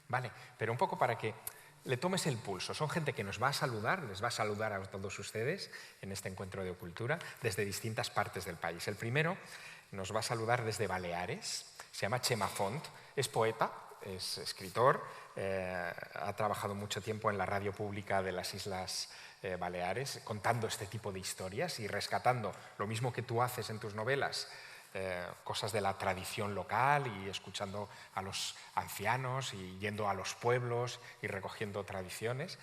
Vale, pero un poco para que le tomes el pulso. Son gente que nos va a saludar, les va a saludar a todos ustedes en este encuentro de cultura desde distintas partes del país. El primero nos va a saludar desde Baleares, se llama Chema Font, es poeta, es escritor, ha trabajado mucho tiempo en la radio pública de las Islas Baleares, contando este tipo de historias y rescatando lo mismo que tú haces en tus novelas, cosas de la tradición local y escuchando a los ancianos y yendo a los pueblos y recogiendo tradiciones.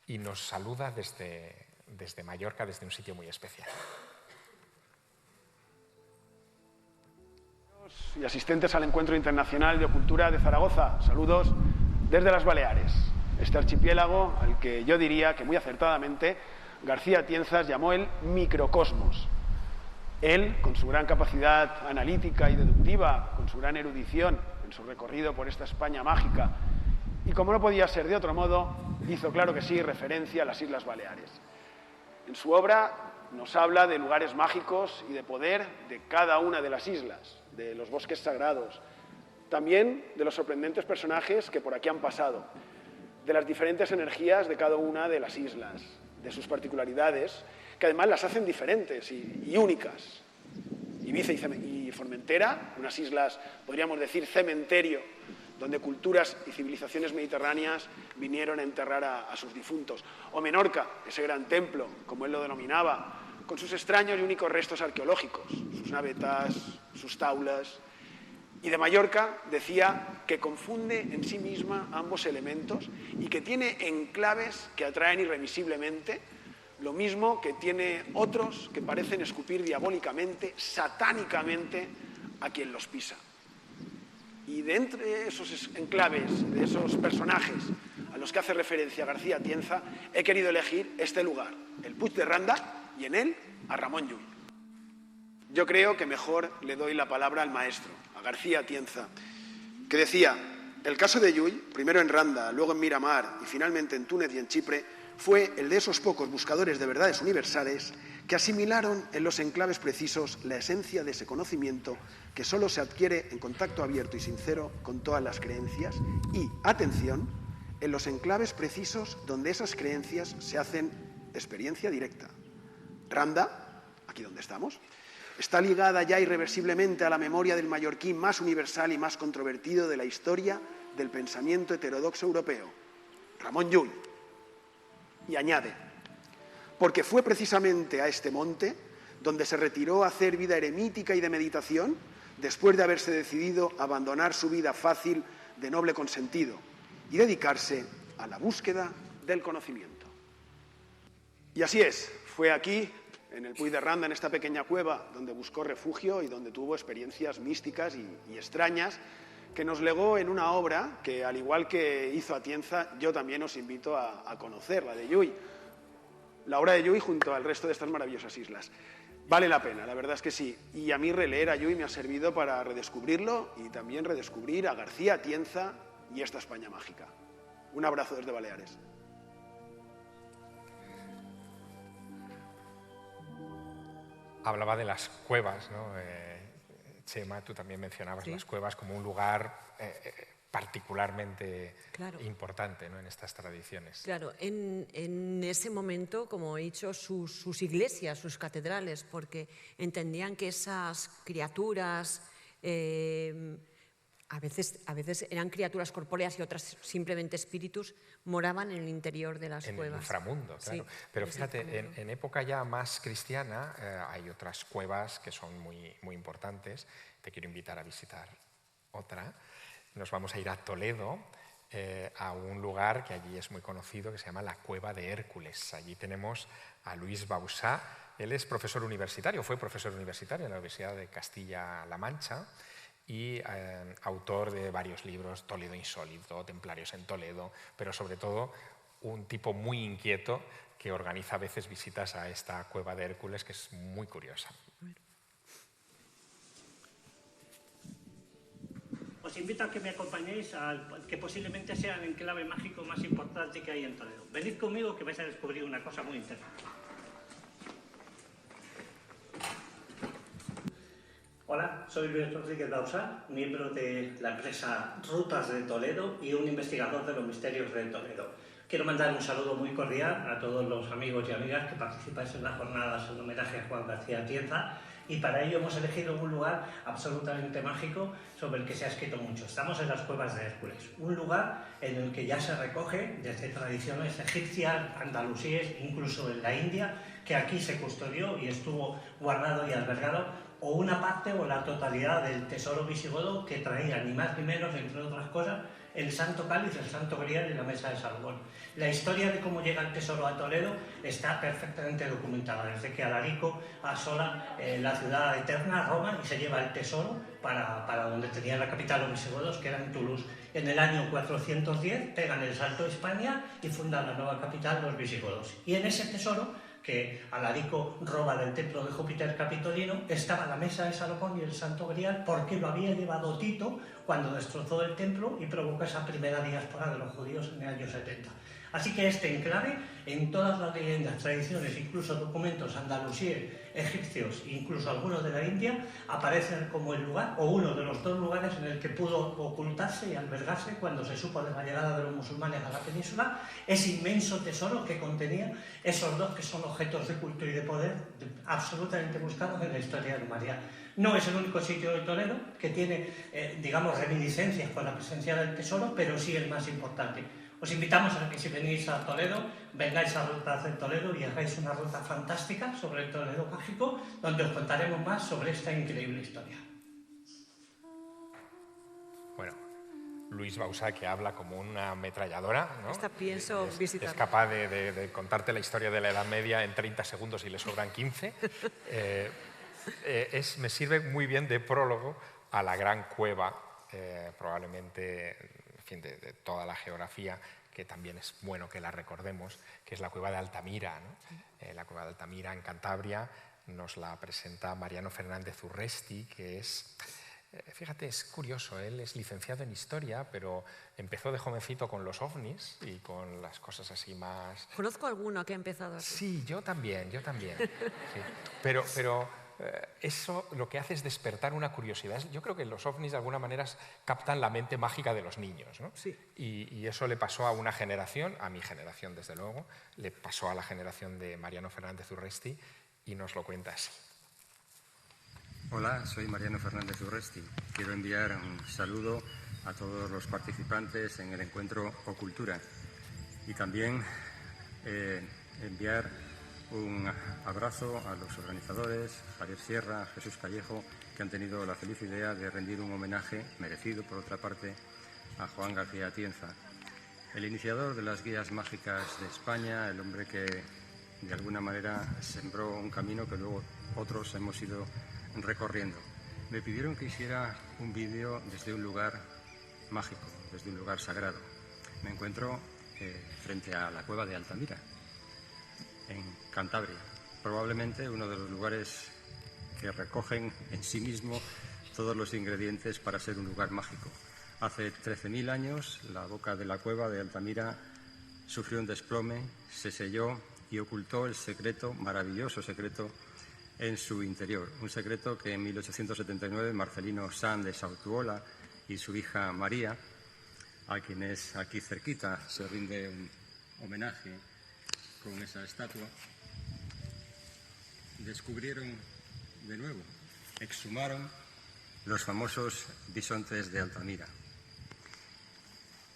Y nos saluda desde Mallorca, desde un sitio muy especial. Y asistentes al Encuentro Internacional de Cultura de Zaragoza. Saludos desde las Baleares, este archipiélago al que yo diría que muy acertadamente García Tienzas llamó el microcosmos. Él, con su gran capacidad analítica y deductiva, con su gran erudición en su recorrido por esta España mágica, y como no podía ser de otro modo, hizo, claro que sí, referencia a las Islas Baleares. En su obra nos habla de lugares mágicos y de poder de cada una de las islas, de los bosques sagrados, también de los sorprendentes personajes que por aquí han pasado, de las diferentes energías de cada una de las islas, de sus particularidades, que además las hacen diferentes y únicas. Ibiza y Formentera, unas islas, podríamos decir, cementerio, donde culturas y civilizaciones mediterráneas vinieron a enterrar a sus difuntos. O Menorca, ese gran templo, como él lo denominaba, con sus extraños y únicos restos arqueológicos, sus navetas, sus taulas. Y de Mallorca decía que confunde en sí misma ambos elementos y que tiene enclaves que atraen irremisiblemente, lo mismo que tiene otros que parecen escupir diabólicamente, satánicamente, a quien los pisa. Y de entre esos enclaves, de esos personajes a los que hace referencia García Atienza, he querido elegir este lugar, el Puig de Randa, y en él a Ramón Llull. Yo creo que mejor le doy la palabra al maestro, a García Atienza, que decía: el caso de Llull, primero en Randa, luego en Miramar y finalmente en Túnez y en Chipre, fue el de esos pocos buscadores de verdades universales que asimilaron en los enclaves precisos la esencia de ese conocimiento que solo se adquiere en contacto abierto y sincero con todas las creencias y, atención, en los enclaves precisos donde esas creencias se hacen experiencia directa. Randa, aquí donde estamos, está ligada ya irreversiblemente a la memoria del mallorquín más universal y más controvertido de la historia del pensamiento heterodoxo europeo, Ramón Llull. Y añade: porque fue precisamente a este monte donde se retiró a hacer vida eremítica y de meditación después de haberse decidido a abandonar su vida fácil de noble consentido y dedicarse a la búsqueda del conocimiento. Y así es, fue aquí, en el Puig de Randa, en esta pequeña cueva, donde buscó refugio y donde tuvo experiencias místicas y extrañas, que nos legó en una obra que, al igual que hizo Atienza, yo también os invito a conocer, la de Llull. La obra de Llull junto al resto de estas maravillosas islas. Vale la pena, la verdad es que sí. Y a mí releer a Llull me ha servido para redescubrirlo y también redescubrir a García Atienza y esta España mágica. Un abrazo desde Baleares. Hablaba de las cuevas, ¿no? Chema, tú también mencionabas las cuevas como un lugar particularmente importante, ¿no?, en estas tradiciones. Claro, en ese momento, como he dicho, sus iglesias, sus catedrales, porque entendían que esas criaturas a veces eran criaturas corpóreas y otras simplemente espíritus, moraban en el interior de las cuevas. En el inframundo, claro. Sí, pero fíjate, en época ya más cristiana hay otras cuevas que son muy, muy importantes. Te quiero invitar a visitar otra. Nos vamos a ir a Toledo, a un lugar que allí es muy conocido, que se llama la Cueva de Hércules. Allí tenemos a Luis Bausá. Él es profesor universitario, fue profesor universitario en la Universidad de Castilla-La Mancha y autor de varios libros, Toledo Insólito, Templarios en Toledo, pero sobre todo un tipo muy inquieto que organiza a veces visitas a esta Cueva de Hércules, que es muy curiosa. Os invito a que me acompañéis al que posiblemente sea el enclave mágico más importante que hay en Toledo. Venid conmigo que vais a descubrir una cosa muy interesante. Hola, soy Luis Rodríguez Bausá, miembro de la empresa Rutas de Toledo y un investigador de los misterios de Toledo. Quiero mandar un saludo muy cordial a todos los amigos y amigas que participáis en las jornadas en homenaje a Juan García Atienza, y para ello hemos elegido un lugar absolutamente mágico sobre el que se ha escrito mucho. Estamos en las Cuevas de Hércules, un lugar en el que ya se recoge desde tradiciones egipcias, andalusíes, incluso en la India, que aquí se custodió y estuvo guardado y albergado, o una parte o la totalidad del tesoro visigodo que traía ni más ni menos, entre otras cosas, el Santo Cáliz, el Santo Grial y la Mesa de Salomón. La historia de cómo llega el tesoro a Toledo está perfectamente documentada, desde que Alarico asola la ciudad eterna, Roma, y se lleva el tesoro para donde tenían la capital los visigodos, que era en Toulouse. En el año 410 pegan el salto a España y fundan la nueva capital los visigodos. Y en ese tesoro que Alarico roba del templo de Júpiter Capitolino, estaba la mesa de Salomón y el Santo Grial porque lo había llevado Tito cuando destrozó el templo y provocó esa primera diáspora de los judíos en el año 70. Así que este enclave, en todas las leyendas, tradiciones, incluso documentos andalusíes, egipcios, incluso algunos de la India, aparecen como el lugar, o uno de los dos lugares en el que pudo ocultarse y albergarse cuando se supo de la llegada de los musulmanes a la península, ese inmenso tesoro que contenía esos dos que son objetos de culto y de poder absolutamente buscados en la historia de la humanidad. No es el único sitio de Toledo que tiene, digamos, reminiscencias con la presencia del tesoro, pero sí el más importante. Os invitamos a que si venís a Toledo, vengáis a Rutas de Toledo y hagáis una ruta fantástica sobre el Toledo mágico, donde os contaremos más sobre esta increíble historia. Bueno, Luis Bauzá, que habla como una ametralladora, ¿no? Esta pienso visitar. Es capaz de contarte la historia de la Edad Media en 30 segundos y le sobran 15. Me sirve muy bien de prólogo a la gran cueva, probablemente, en fin, de toda la geografía, que también es bueno que la recordemos, que es la cueva de Altamira, ¿no? La cueva de Altamira en Cantabria nos la presenta Mariano Fernández Urresti, que es... Fíjate, es curioso, él es licenciado en Historia, pero empezó de jovencito con los ovnis y con las cosas así más... Conozco alguno que ha empezado así. Sí, yo también. Sí. Pero eso lo que hace es despertar una curiosidad. Yo creo que los ovnis de alguna manera captan la mente mágica de los niños, ¿no? Sí. Y eso le pasó a una generación, a mi generación desde luego, le pasó a la generación de Mariano Fernández Urresti y nos lo cuenta así. Hola, soy Mariano Fernández Urresti. Quiero enviar un saludo a todos los participantes en el encuentro Ocultura y también enviar un abrazo a los organizadores, Javier Sierra, Jesús Callejo, que han tenido la feliz idea de rendir un homenaje, merecido por otra parte, a Juan García Atienza, el iniciador de las guías mágicas de España, el hombre que de alguna manera sembró un camino que luego otros hemos ido recorriendo. Me pidieron que hiciera un vídeo desde un lugar mágico, desde un lugar sagrado. Me encuentro frente a la cueva de Altamira, en Cantabria, probablemente uno de los lugares que recogen en sí mismo todos los ingredientes para ser un lugar mágico. Hace 13.000 años la boca de la cueva de Altamira sufrió un desplome, se selló y ocultó el secreto, maravilloso secreto, en su interior. Un secreto que en 1879 Marcelino San de Sautuola y su hija María, a quienes aquí cerquita se rinde un homenaje con esa estatua, descubrieron de nuevo, exhumaron los famosos bisontes de Altamira.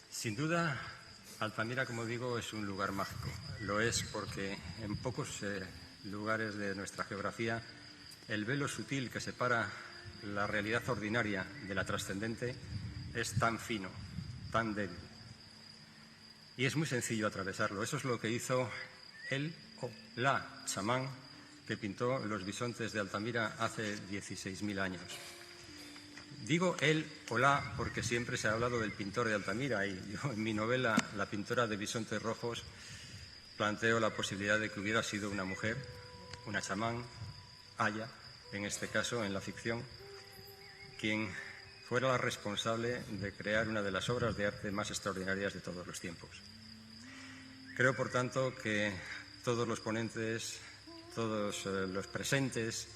Sin duda, Altamira, como digo, es un lugar mágico. Lo es porque en pocos lugares de nuestra geografía el velo sutil que separa la realidad ordinaria de la trascendente es tan fino, tan débil. Y es muy sencillo atravesarlo. Eso es lo que hizo él o la chamán que pintó los bisontes de Altamira hace 16.000 años. Digo él o la porque siempre se ha hablado del pintor de Altamira y yo en mi novela La pintora de bisontes rojos planteo la posibilidad de que hubiera sido una mujer, una chamán, Aya, en este caso en la ficción, quien fuera la responsable de crear una de las obras de arte más extraordinarias de todos los tiempos. Creo, por tanto, que todos los ponentes, todos los presentes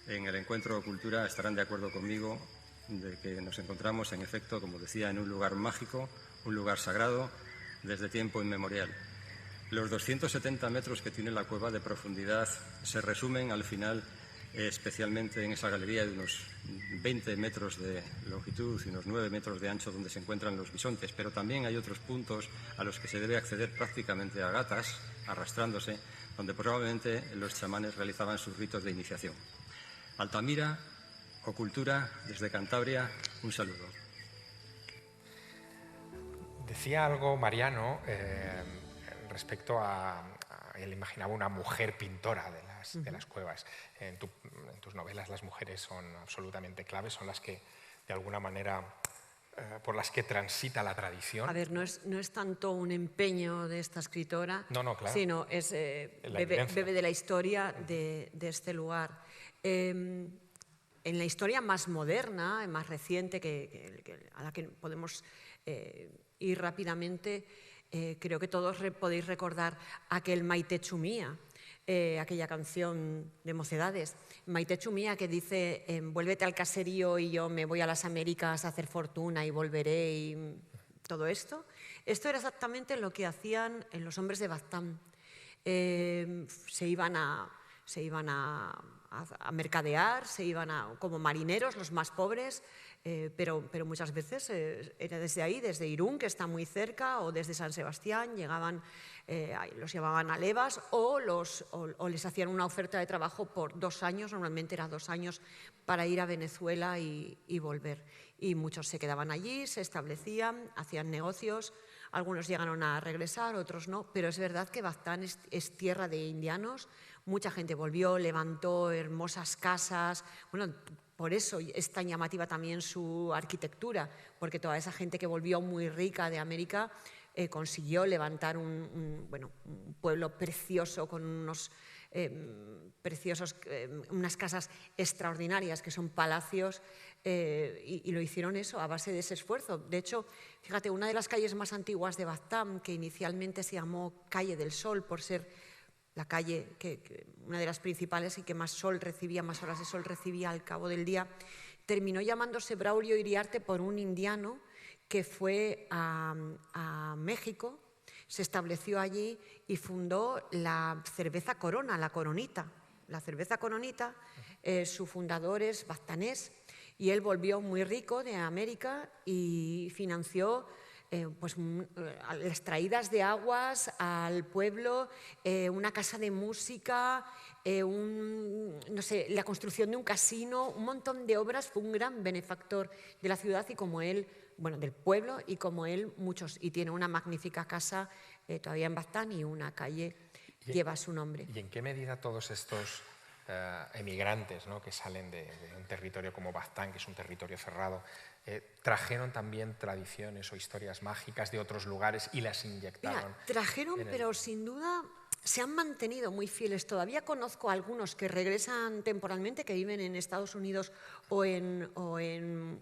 en el encuentro de Cultura estarán de acuerdo conmigo de que nos encontramos, en efecto, como decía, en un lugar mágico, un lugar sagrado, desde tiempo inmemorial. Los 270 metros que tiene la cueva de profundidad se resumen al final especialmente en esa galería de unos 20 metros de longitud y unos 9 metros de ancho donde se encuentran los bisontes, pero también hay otros puntos a los que se debe acceder prácticamente a gatas, arrastrándose, donde probablemente los chamanes realizaban sus ritos de iniciación. Altamira, Ocultura, desde Cantabria, un saludo. Decía algo Mariano respecto a... Él imaginaba una mujer pintora de las cuevas. En tus novelas las mujeres son absolutamente claves, son las que de alguna manera por las que transita la tradición. A ver, no es tanto un empeño de esta escritora, no, claro. sino es bebe de la historia de este lugar. En la historia más moderna, más reciente, a la que podemos ir rápidamente, creo que todos podéis recordar aquel Maite Chumía, aquella canción de Mocedades. Maite Chumía que dice, vuélvete al caserío y yo me voy a las Américas a hacer fortuna y volveré y todo esto. Esto era exactamente lo que hacían los hombres de Baztán. Se iban a mercadear, se iban como marineros, los más pobres, pero muchas veces era desde ahí, desde Irún, que está muy cerca, o desde San Sebastián, llegaban, los llevaban a levas o les hacían una oferta de trabajo por 2 años, normalmente era 2 años, para ir a Venezuela y volver. Y muchos se quedaban allí, se establecían, hacían negocios, algunos llegaron a regresar, otros no, pero es verdad que Baztán es tierra de indianos. Mucha gente volvió, levantó hermosas casas. Bueno, por eso es tan llamativa también su arquitectura, porque toda esa gente que volvió muy rica de América consiguió levantar un pueblo precioso con unas casas extraordinarias que son palacios, y lo hicieron eso a base de ese esfuerzo. De hecho, fíjate, una de las calles más antiguas de Baztán, que inicialmente se llamó Calle del Sol por ser la calle, una de las principales y que más sol recibía, más horas de sol recibía al cabo del día, terminó llamándose Braulio Iriarte por un indiano que fue a México, se estableció allí y fundó la cerveza Corona, la Coronita. La cerveza Coronita, su fundador es baztanés y él volvió muy rico de América y financió las traídas de aguas al pueblo, una casa de música, la construcción de un casino, un montón de obras. Fue un gran benefactor de la ciudad y como él, del pueblo, y como él muchos. Y tiene una magnífica casa todavía en Baztán y una calle lleva su nombre. ¿Y en qué medida todos estos emigrantes, ¿no?, que salen de un territorio como Baztán, que es un territorio cerrado, trajeron también tradiciones o historias mágicas de otros lugares y las inyectaron? Mira, trajeron, pero sin duda se han mantenido muy fieles. Todavía conozco a algunos que regresan temporalmente, que viven en Estados Unidos o en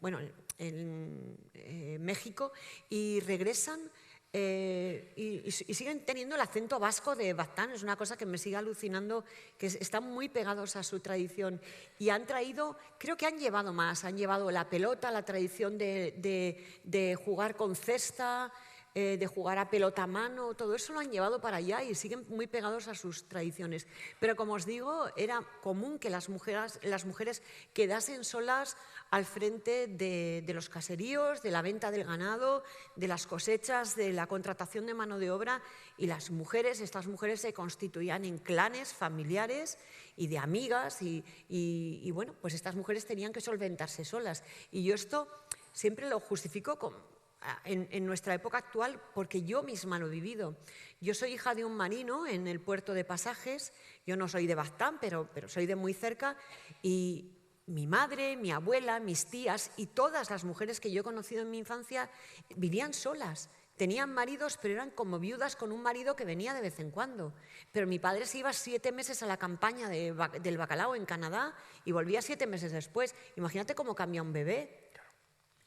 México, y regresan y siguen teniendo el acento vasco de Baztán. Es una cosa que me sigue alucinando, que están muy pegados a su tradición y han traído, creo que han llevado más, han llevado la pelota, la tradición de jugar con cesta, de jugar a pelota a mano, todo eso lo han llevado para allá y siguen muy pegados a sus tradiciones. Pero como os digo, era común que las mujeres quedasen solas al frente de los caseríos, de la venta del ganado, de las cosechas, de la contratación de mano de obra, y estas mujeres se constituían en clanes familiares y de amigas y bueno, pues estas mujeres tenían que solventarse solas. Y yo esto siempre lo justifico en nuestra época actual porque yo misma lo he vivido. Yo soy hija de un marino en el puerto de Pasajes, yo no soy de Baztán, pero soy de muy cerca, y mi madre, mi abuela, mis tías y todas las mujeres que yo he conocido en mi infancia vivían solas. Tenían maridos, pero eran como viudas con un marido que venía de vez en cuando. Pero mi padre se iba 7 meses a la campaña del bacalao en Canadá y volvía 7 meses después. Imagínate cómo cambia un bebé.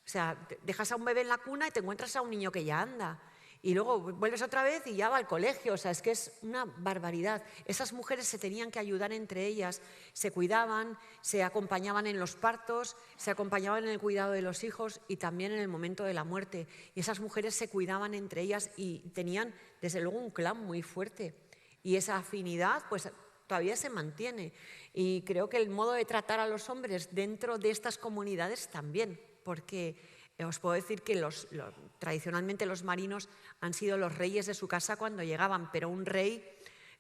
O sea, dejas a un bebé en la cuna y te encuentras a un niño que ya anda. Y luego vuelves otra vez y ya va al colegio. O sea, es que es una barbaridad. Esas mujeres se tenían que ayudar entre ellas. Se cuidaban, se acompañaban en los partos, se acompañaban en el cuidado de los hijos y también en el momento de la muerte. Y esas mujeres se cuidaban entre ellas y tenían, desde luego, un clan muy fuerte. Y esa afinidad, pues, todavía se mantiene. Y creo que el modo de tratar a los hombres dentro de estas comunidades también, porque os puedo decir que tradicionalmente los marinos han sido los reyes de su casa cuando llegaban, pero un rey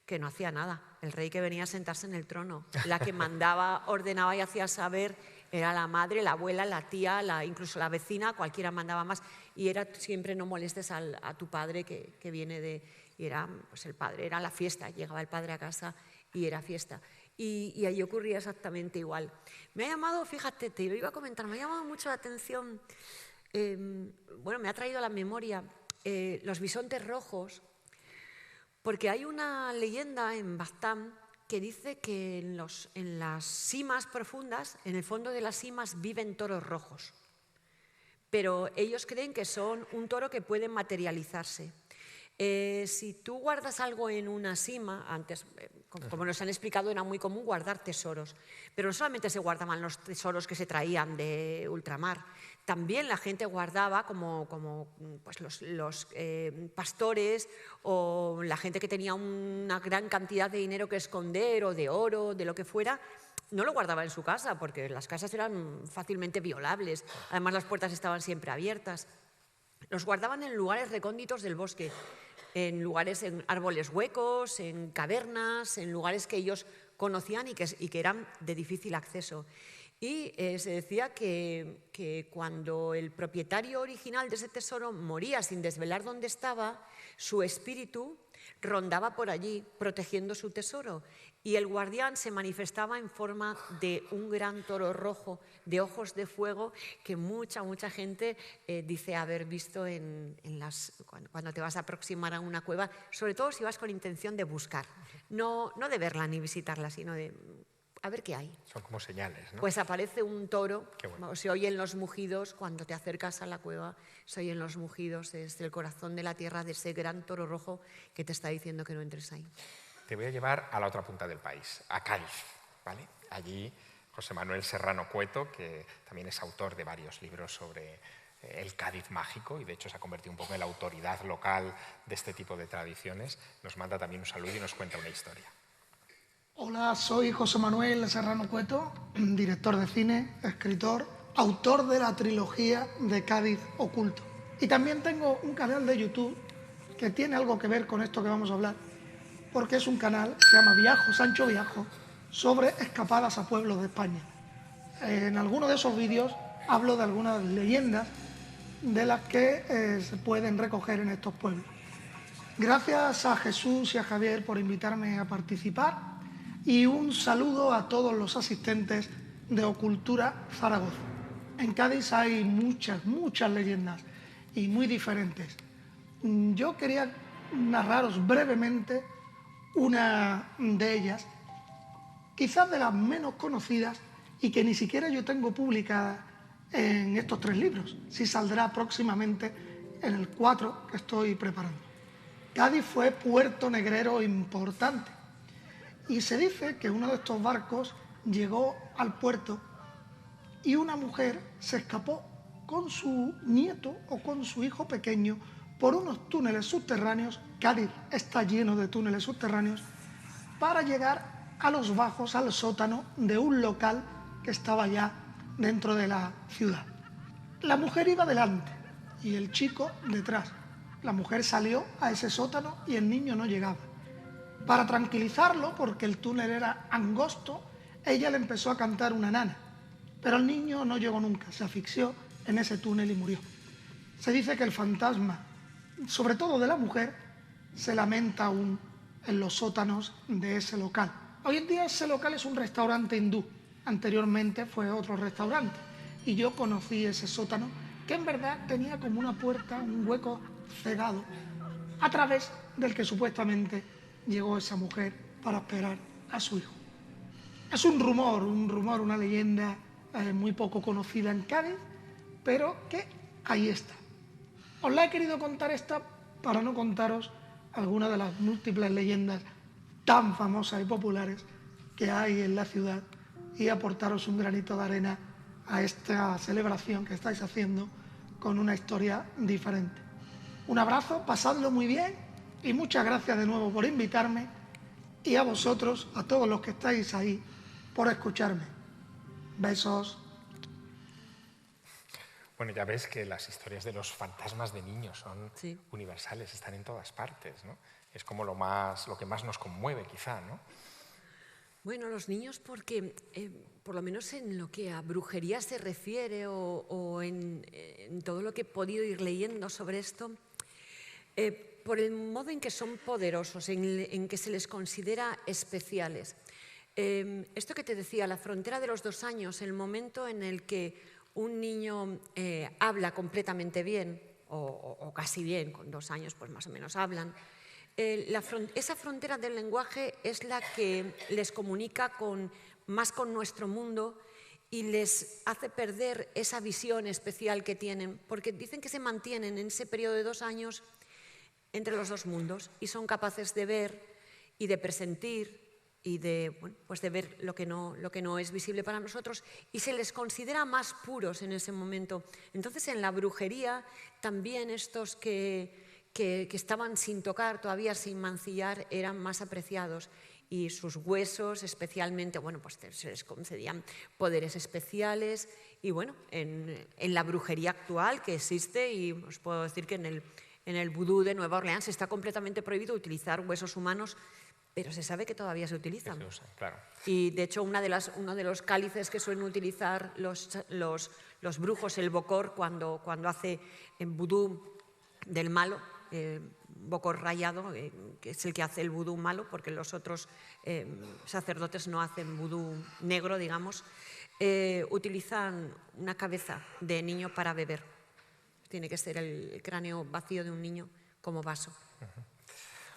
que no hacía nada, el rey que venía a sentarse en el trono. La que mandaba, ordenaba y hacía saber era la madre, la abuela, la tía, incluso la vecina, cualquiera mandaba más. Y era siempre no molestes a tu padre que viene de... Y era, pues el padre, era la fiesta, llegaba el padre a casa y era fiesta. Y ahí ocurría exactamente igual. Me ha llamado, fíjate, te lo iba a comentar, me ha llamado mucho la atención bueno, me ha traído a la memoria los bisontes rojos, porque hay una leyenda en Baztán que dice que en las simas profundas, en el fondo de las simas, viven toros rojos. Pero ellos creen que son un toro que puede materializarse. Si tú guardas algo en una sima, antes, como nos han explicado, era muy común guardar tesoros. Pero no solamente se guardaban los tesoros que se traían de ultramar, también la gente guardaba, como pues los pastores o la gente que tenía una gran cantidad de dinero que esconder o de oro, de lo que fuera, no lo guardaba en su casa porque las casas eran fácilmente violables. Además, las puertas estaban siempre abiertas. Los guardaban en lugares recónditos del bosque, en lugares, en árboles huecos, en cavernas, en lugares que ellos conocían y que eran de difícil acceso. Y se decía que cuando el propietario original de ese tesoro moría sin desvelar dónde estaba, su espíritu rondaba por allí protegiendo su tesoro y el guardián se manifestaba en forma de un gran toro rojo de ojos de fuego que mucha gente dice haber visto cuando te vas a aproximar a una cueva, sobre todo si vas con intención de buscar, no de verla ni visitarla, sino de a ver qué hay. Son como señales, ¿no? Pues aparece un toro, bueno. Se oyen los mugidos, cuando te acercas a la cueva, se oyen los mugidos desde el corazón de la tierra de ese gran toro rojo que te está diciendo que no entres ahí. Te voy a llevar a la otra punta del país, a Cádiz, ¿vale? Allí José Manuel Serrano Cueto, que también es autor de varios libros sobre el Cádiz mágico y de hecho se ha convertido un poco en la autoridad local de este tipo de tradiciones, nos manda también un saludo y nos cuenta una historia. Hola, soy José Manuel Serrano Cueto, director de cine, escritor, autor de la trilogía de Cádiz Oculto. Y también tengo un canal de YouTube que tiene algo que ver con esto que vamos a hablar, porque es un canal que se llama Viajo, Sancho Viajo, sobre escapadas a pueblos de España. En algunos de esos vídeos hablo de algunas leyendas de las que se pueden recoger en estos pueblos. Gracias a Jesús y a Javier por invitarme a participar y un saludo a todos los asistentes de Ocultura Zaragoza. En Cádiz hay muchas leyendas y muy diferentes. Yo quería narraros brevemente una de ellas, quizás de las menos conocidas y que ni siquiera yo tengo publicada en estos 3 libros, sí saldrá próximamente en el 4 que estoy preparando. Cádiz fue puerto negrero importante y se dice que uno de estos barcos llegó al puerto y una mujer se escapó con su nieto o con su hijo pequeño por unos túneles subterráneos. Cádiz está lleno de túneles subterráneos para llegar a los bajos, al sótano de un local que estaba ya dentro de la ciudad. La mujer iba delante y el chico detrás. La mujer salió a ese sótano y el niño no llegaba. Para tranquilizarlo, porque el túnel era angosto, ella le empezó a cantar una nana, pero el niño no llegó nunca, se asfixió en ese túnel y murió. Se dice que el fantasma, sobre todo de la mujer, se lamenta aún en los sótanos de ese local. Hoy en día ese local es un restaurante hindú, anteriormente fue otro restaurante, y yo conocí ese sótano, que en verdad tenía como una puerta, un hueco cegado, a través del que supuestamente llegó esa mujer para esperar a su hijo. Es un rumor, una leyenda muy poco conocida en Cádiz, pero que ahí está. Os la he querido contar esta para no contaros algunas de las múltiples leyendas tan famosas y populares que hay en la ciudad y aportaros un granito de arena a esta celebración que estáis haciendo con una historia diferente. Un abrazo, pasadlo muy bien y muchas gracias de nuevo por invitarme y a vosotros, a todos los que estáis ahí, por escucharme. Besos. Bueno, ya ves que las historias de los fantasmas de niños son universales, están en todas partes, ¿no? Es como lo que más nos conmueve, quizá, ¿no? Bueno, los niños porque, por lo menos en lo que a brujería se refiere o en todo lo que he podido ir leyendo sobre esto, por el modo en que son poderosos, en que se les considera especiales. Esto que te decía, la frontera de los 2 años, el momento en el que un niño habla completamente bien, o casi bien, con 2 años pues más o menos hablan, esa frontera del lenguaje es la que les comunica más con nuestro mundo y les hace perder esa visión especial que tienen, porque dicen que se mantienen en ese periodo de 2 años entre los 2 mundos y son capaces de ver y de presentir y de ver lo que no es visible para nosotros, y se les considera más puros en ese momento. Entonces, en la brujería, también estos que estaban sin tocar, todavía sin mancillar, eran más apreciados, y sus huesos especialmente, pues se les concedían poderes especiales. Y bueno, en la brujería actual que existe, y os puedo decir que en el vudú de Nueva Orleans está completamente prohibido utilizar huesos humanos, pero se sabe que todavía se utilizan. Se usan, claro. Y de hecho uno de los cálices que suelen utilizar los brujos, el bocor, cuando hace en vudú del malo, bocor rayado, que es el que hace el vudú malo, porque los otros sacerdotes no hacen vudú negro, digamos, utilizan una cabeza de niño para beber. Tiene que ser el cráneo vacío de un niño como vaso.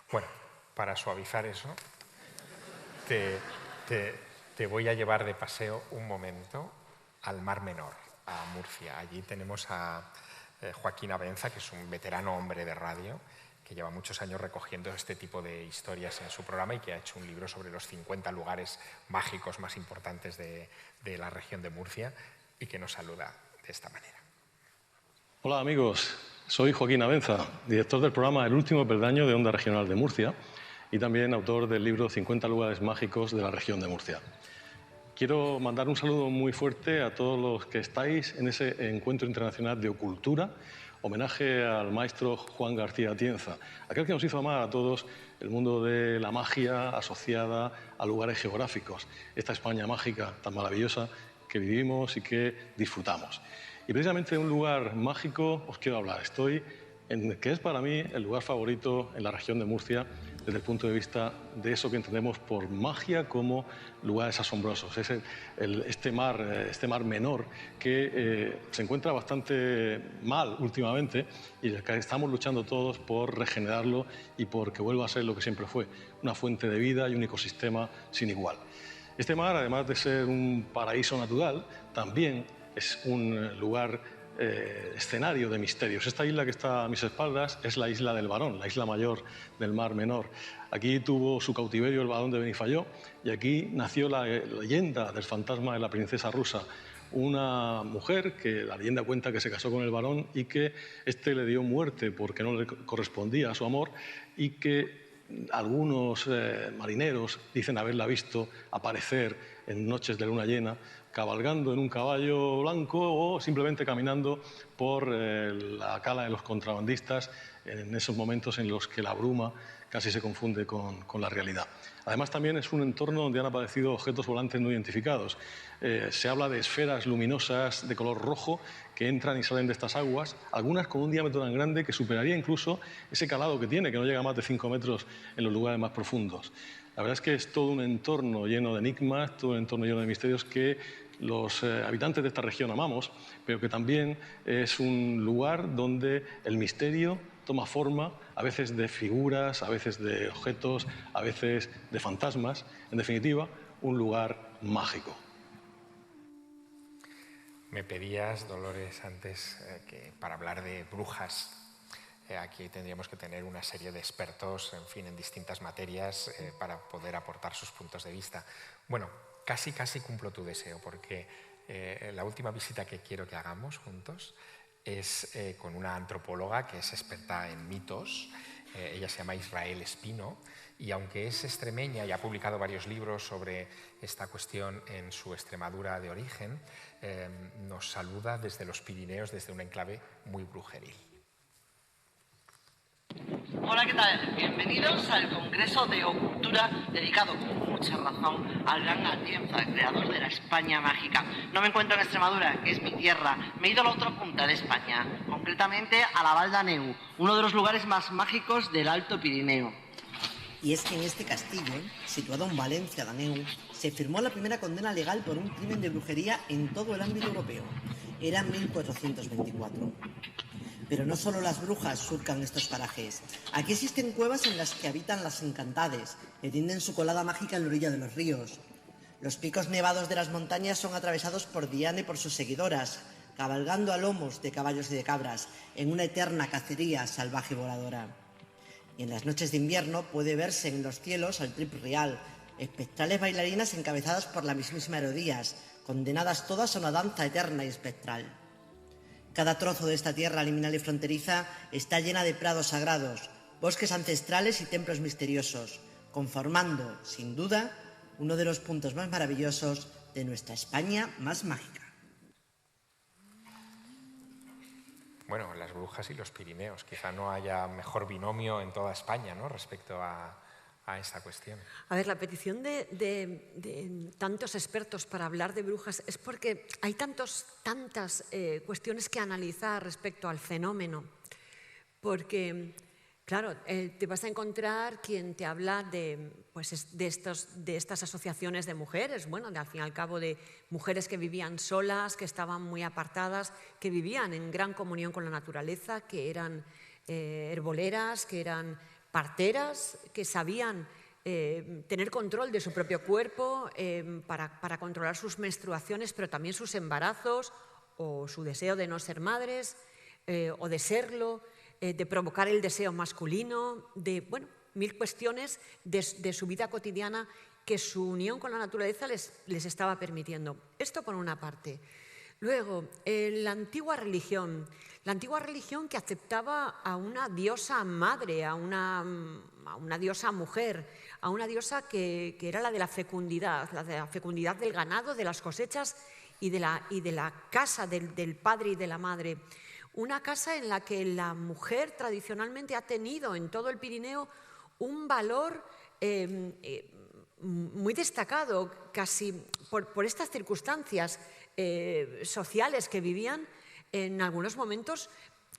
Bueno, para suavizar eso, te voy a llevar de paseo un momento al Mar Menor, a Murcia. Allí tenemos a Joaquín Abenza, que es un veterano hombre de radio, que lleva muchos años recogiendo este tipo de historias en su programa y que ha hecho un libro sobre los 50 lugares mágicos más importantes de la región de Murcia, y que nos saluda de esta manera. Hola amigos, soy Joaquín Abenza, director del programa El Último Peldaño de Onda Regional de Murcia y también autor del libro 50 lugares mágicos de la región de Murcia. Quiero mandar un saludo muy fuerte a todos los que estáis en ese encuentro internacional de ocultura, homenaje al maestro Juan García Atienza, aquel que nos hizo amar a todos el mundo de la magia asociada a lugares geográficos, esta España mágica tan maravillosa que vivimos y que disfrutamos. Y precisamente de un lugar mágico os quiero hablar. Estoy en que es para mí el lugar favorito en la región de Murcia desde el punto de vista de eso que entendemos por magia como lugares asombrosos. Es este mar menor que se encuentra bastante mal últimamente y el que estamos luchando todos por regenerarlo y por que vuelva a ser lo que siempre fue, una fuente de vida y un ecosistema sin igual. Este mar, además de ser un paraíso natural, también es un lugar escenario de misterios. Esta isla que está a mis espaldas es la isla del Barón, la isla mayor del Mar Menor. Aquí tuvo su cautiverio el barón de Benifayó y aquí nació la leyenda del fantasma de la princesa rusa, una mujer que la leyenda cuenta que se casó con el barón y que éste le dio muerte porque no le correspondía a su amor, y que algunos marineros dicen haberla visto aparecer en noches de luna llena, cabalgando en un caballo blanco o simplemente caminando por la cala de los contrabandistas en esos momentos en los que la bruma casi se confunde con la realidad. Además, también es un entorno donde han aparecido objetos volantes no identificados. Se habla de esferas luminosas de color rojo que entran y salen de estas aguas, algunas con un diámetro tan grande que superaría incluso ese calado que tiene, que no llega a más de 5 metros en los lugares más profundos. La verdad es que es todo un entorno lleno de enigmas, todo un entorno lleno de misterios que los habitantes de esta región amamos, pero que también es un lugar donde el misterio toma forma, a veces de figuras, a veces de objetos, a veces de fantasmas. En definitiva, un lugar mágico. Me pedías, Dolores, antes que para hablar de brujas, aquí tendríamos que tener una serie de expertos, en fin, en distintas materias para poder aportar sus puntos de vista. Bueno, casi cumplo tu deseo, porque la última visita que quiero que hagamos juntos es con una antropóloga que es experta en mitos. Ella se llama Israel Espino, y aunque es extremeña y ha publicado varios libros sobre esta cuestión en su Extremadura de origen, nos saluda desde los Pirineos, desde un enclave muy brujeril. Hola, ¿qué tal? Bienvenidos al Congreso de Ocultura dedicado, con mucha razón, al gran Atienza, creador de la España mágica. No me encuentro en Extremadura, que es mi tierra. Me he ido a la otra punta de España, concretamente a la Val d'Aneu, uno de los lugares más mágicos del Alto Pirineo. Y es que en este castillo, situado en Valencia d'Aneu, se firmó la primera condena legal por un crimen de brujería en todo el ámbito europeo. era 1424. Pero no solo las brujas surcan estos parajes. Aquí existen cuevas en las que habitan las encantades, que tienden su colada mágica en la orilla de los ríos. Los picos nevados de las montañas son atravesados por Diana y por sus seguidoras, cabalgando a lomos de caballos y de cabras, en una eterna cacería salvaje y voladora. Y en las noches de invierno puede verse en los cielos al Trip Real, espectrales bailarinas encabezadas por la mismísima Herodías, condenadas todas a una danza eterna y espectral. Cada trozo de esta tierra liminal y fronteriza está llena de prados sagrados, bosques ancestrales y templos misteriosos, conformando, sin duda, uno de los puntos más maravillosos de nuestra España más mágica. Bueno, las brujas y los Pirineos. Quizá no haya mejor binomio en toda España, ¿no?, respecto a esta cuestión. A ver, la petición de tantos expertos para hablar de brujas es porque hay tantas cuestiones que analizar respecto al fenómeno. Porque, claro, te vas a encontrar quien te habla de estas asociaciones de mujeres, bueno, al fin y al cabo de mujeres que vivían solas, que estaban muy apartadas, que vivían en gran comunión con la naturaleza, que eran herboleras, que eran parteras, que sabían tener control de su propio cuerpo para controlar sus menstruaciones, pero también sus embarazos o su deseo de no ser madres o de serlo, de provocar el deseo masculino, de, bueno, mil cuestiones de su vida cotidiana que su unión con la naturaleza les estaba permitiendo. Esto por una parte. Luego, la antigua religión que aceptaba a una diosa madre, a una diosa mujer, a una diosa que era la de la fecundidad del ganado, de las cosechas y de la casa del padre y de la madre. Una casa en la que la mujer tradicionalmente ha tenido en todo el Pirineo un valor muy destacado, casi por estas circunstancias sociales que vivían, en algunos momentos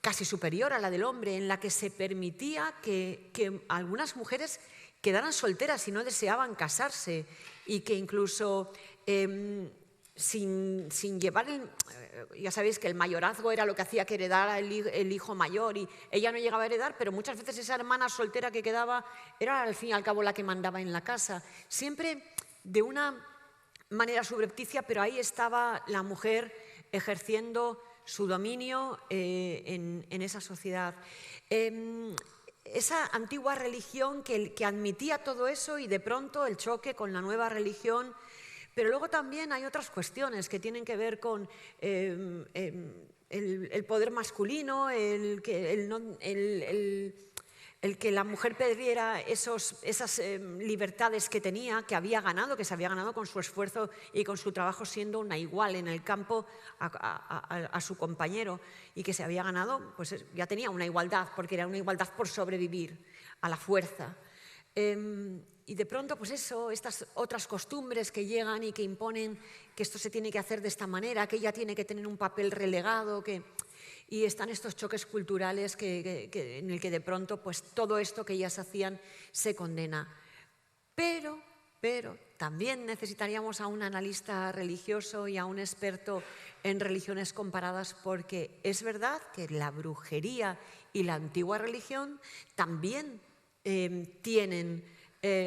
casi superior a la del hombre, en la que se permitía que algunas mujeres quedaran solteras y no deseaban casarse, y que incluso sin llevar ya sabéis que el mayorazgo era lo que hacía que heredara el hijo mayor, y ella no llegaba a heredar, pero muchas veces esa hermana soltera que quedaba era al fin y al cabo la que mandaba en la casa, siempre de una manera subrepticia, pero ahí estaba la mujer ejerciendo su dominio en esa sociedad. Esa antigua religión que admitía todo eso, y de pronto el choque con la nueva religión. Pero luego también hay otras cuestiones que tienen que ver con el poder masculino, el que la mujer perdiera esas libertades que tenía, que se había ganado con su esfuerzo y con su trabajo, siendo una igual en el campo a su compañero, y que se había ganado, pues ya tenía una igualdad, porque era una igualdad por sobrevivir a la fuerza. Y de pronto, pues eso, estas otras costumbres que llegan y que imponen que esto se tiene que hacer de esta manera, que ella tiene que tener un papel relegado, y están estos choques culturales en el que de pronto pues todo esto que ellas hacían se condena. Pero también necesitaríamos a un analista religioso y a un experto en religiones comparadas, porque es verdad que la brujería y la antigua religión también tienen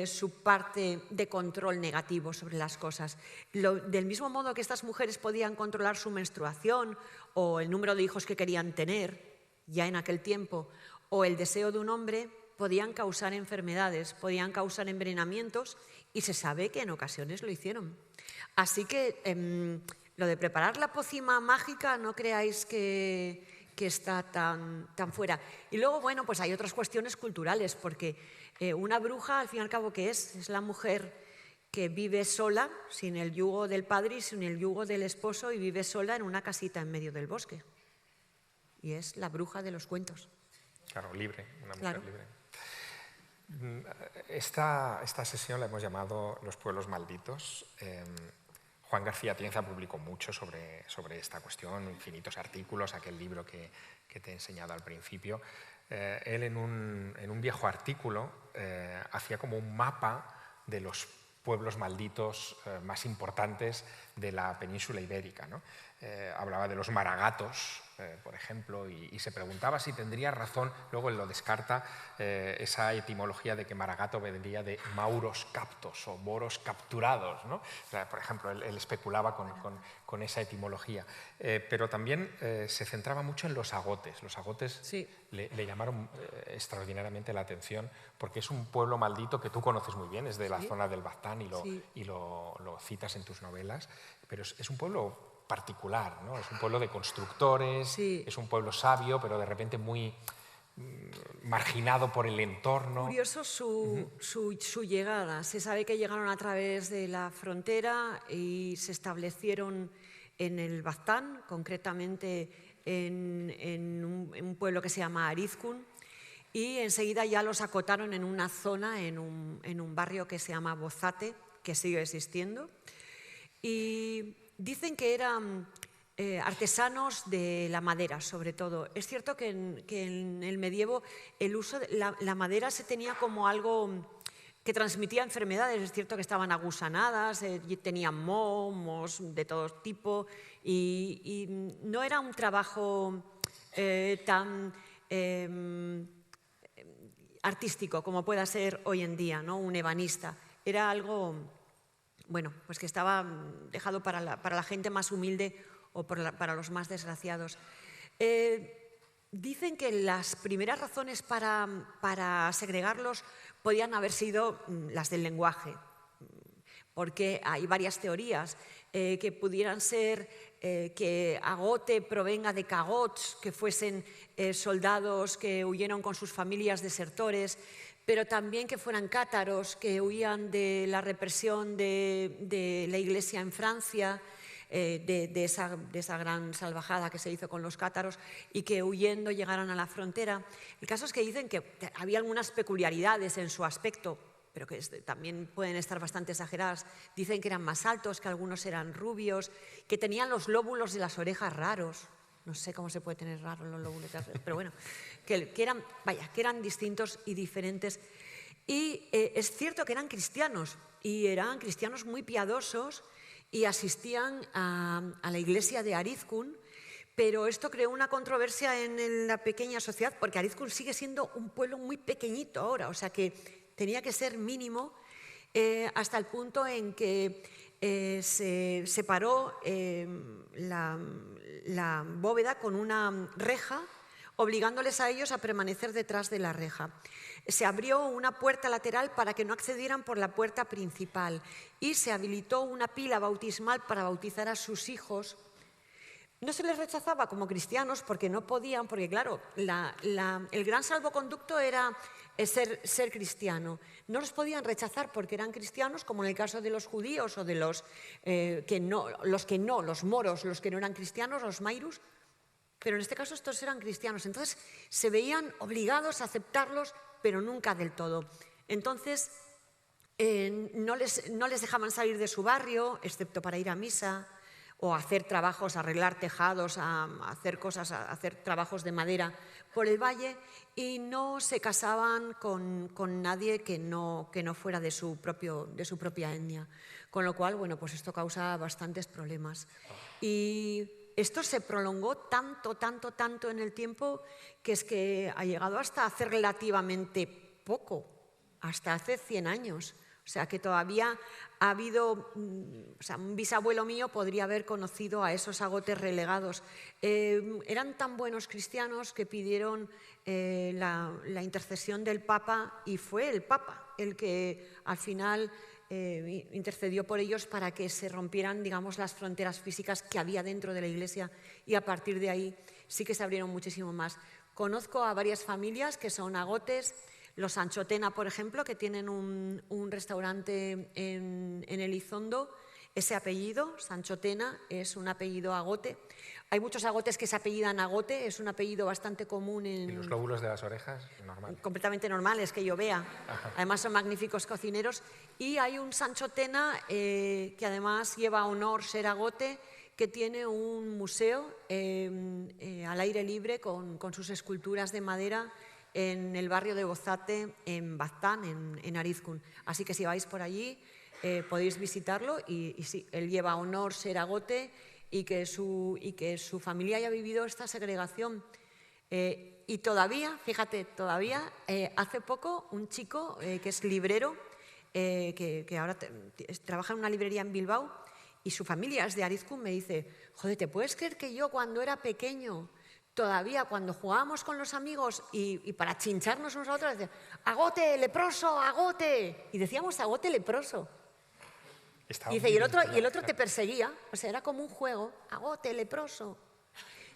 su parte de control negativo sobre las cosas. Del mismo modo que estas mujeres podían controlar su menstruación o el número de hijos que querían tener ya en aquel tiempo, o el deseo de un hombre, podían causar enfermedades, podían causar envenenamientos, y se sabe que en ocasiones lo hicieron. Así que lo de preparar la pócima mágica no creáis que está tan fuera. Y luego, bueno, pues hay otras cuestiones culturales, porque una bruja, al fin y al cabo, ¿qué es? Es la mujer que vive sola, sin el yugo del padre y sin el yugo del esposo, y vive sola en una casita en medio del bosque. Y es la bruja de los cuentos. Claro, libre, una mujer Claro. libre. Esta sesión la hemos llamado Los pueblos malditos. Juan García Atienza publicó mucho sobre esta cuestión, infinitos artículos, aquel libro que te he enseñado al principio. Él en un viejo artículo hacía como un mapa de los pueblos malditos más importantes de la península ibérica, ¿no? Hablaba de los maragatos, por ejemplo, y se preguntaba si tendría razón, luego él lo descarta, esa etimología de que maragato vendría de mauros captos o moros capturados, ¿no? O sea, por ejemplo, él especulaba con esa etimología. Pero también se centraba mucho en los agotes. Los agotes sí. le llamaron extraordinariamente la atención porque es un pueblo maldito que tú conoces muy bien, es de la zona del Baztán y lo citas en tus novelas, pero es un pueblo particular, ¿no? Es un pueblo de constructores, es un pueblo sabio, pero de repente muy marginado por el entorno. Curioso su llegada. Se sabe que llegaron a través de la frontera y se establecieron en el Baztán, concretamente en un pueblo que se llama Arizkun, y enseguida ya los acotaron en una zona, en un barrio que se llama Bozate, que sigue existiendo. Y dicen que eran artesanos de la madera, sobre todo. Es cierto que en el medievo el uso de la madera se tenía como algo que transmitía enfermedades. Es cierto que estaban agusanadas, tenían mohos de todo tipo, y no era un trabajo tan artístico como pueda ser hoy en día, ¿no? Un ebanista. Era algo, bueno, pues que estaba dejado para la gente más humilde o para los más desgraciados. Dicen que las primeras razones para segregarlos podían haber sido las del lenguaje, porque hay varias teorías que pudieran ser que agote provenga de cagots, que fuesen soldados que huyeron con sus familias desertores, pero también que fueran cátaros que huían de la represión de la Iglesia en Francia, de esa gran salvajada que se hizo con los cátaros, y que huyendo llegaron a la frontera. El caso es que dicen que había algunas peculiaridades en su aspecto, pero que también pueden estar bastante exageradas. Dicen que eran más altos, que algunos eran rubios, que tenían los lóbulos de las orejas raros. No sé cómo se puede tener raros los lóbulos de las orejas, pero bueno, que eran distintos y diferentes. Y es cierto que eran cristianos, y eran cristianos muy piadosos, y asistían a la iglesia de Arizkun, pero esto creó una controversia en la pequeña sociedad, porque Arizkun sigue siendo un pueblo muy pequeñito ahora, o sea que tenía que ser mínimo, hasta el punto en que se separó la bóveda con una reja, obligándoles a ellos a permanecer detrás de la reja. Se abrió una puerta lateral para que no accedieran por la puerta principal y se habilitó una pila bautismal para bautizar a sus hijos. No se les rechazaba como cristianos porque no podían, porque claro, el gran salvoconducto era ser cristiano. No los podían rechazar porque eran cristianos, como en el caso de los judíos o de los moros, los que no eran cristianos, los mairus, pero en este caso estos eran cristianos. Entonces se veían obligados a aceptarlos, pero nunca del todo. Entonces no les dejaban salir de su barrio, excepto para ir a misa o hacer trabajos, arreglar tejados, hacer trabajos de madera por el valle, y no se casaban con nadie que no fuera de su propia etnia. Con lo cual, bueno, pues esto causa bastantes problemas. Y esto se prolongó tanto en el tiempo, que es que ha llegado hasta hace relativamente poco, hasta hace 100 años. O sea, que todavía ha habido, un bisabuelo mío podría haber conocido a esos agotes relegados. Eran tan buenos cristianos que pidieron la intercesión del Papa, y fue el Papa el que al final intercedió por ellos para que se rompieran, digamos, las fronteras físicas que había dentro de la Iglesia, y a partir de ahí sí que se abrieron muchísimo más. Conozco a varias familias que son agotes. Los Sanchotena, por ejemplo, que tienen un restaurante en Elizondo, ese apellido, Sanchotena, es un apellido agote. Hay muchos agotes que se apellidan Agote, es un apellido bastante común en... ¿Y los lóbulos de las orejas? Normal. Completamente normales, que yo vea. Ajá. Además son magníficos cocineros. Y hay un Sanchotena que además lleva honor ser agote, que tiene un museo al aire libre con sus esculturas de madera en el barrio de Bozate, en Baztán, en Arizkun. Así que si vais por allí podéis visitarlo y sí, él lleva honor ser agote y que su familia haya vivido esta segregación. Y todavía, fíjate, hace poco un chico que es librero, que ahora trabaja en una librería en Bilbao y su familia es de Arizkun, me dice, joder, ¿te puedes creer que yo cuando era pequeño, todavía cuando jugábamos con los amigos y para chincharnos unos a otros, decíamos, agote, leproso, agote? Y decíamos agote, leproso. Y dice, y el otro te perseguía, o sea, era como un juego, agote, leproso.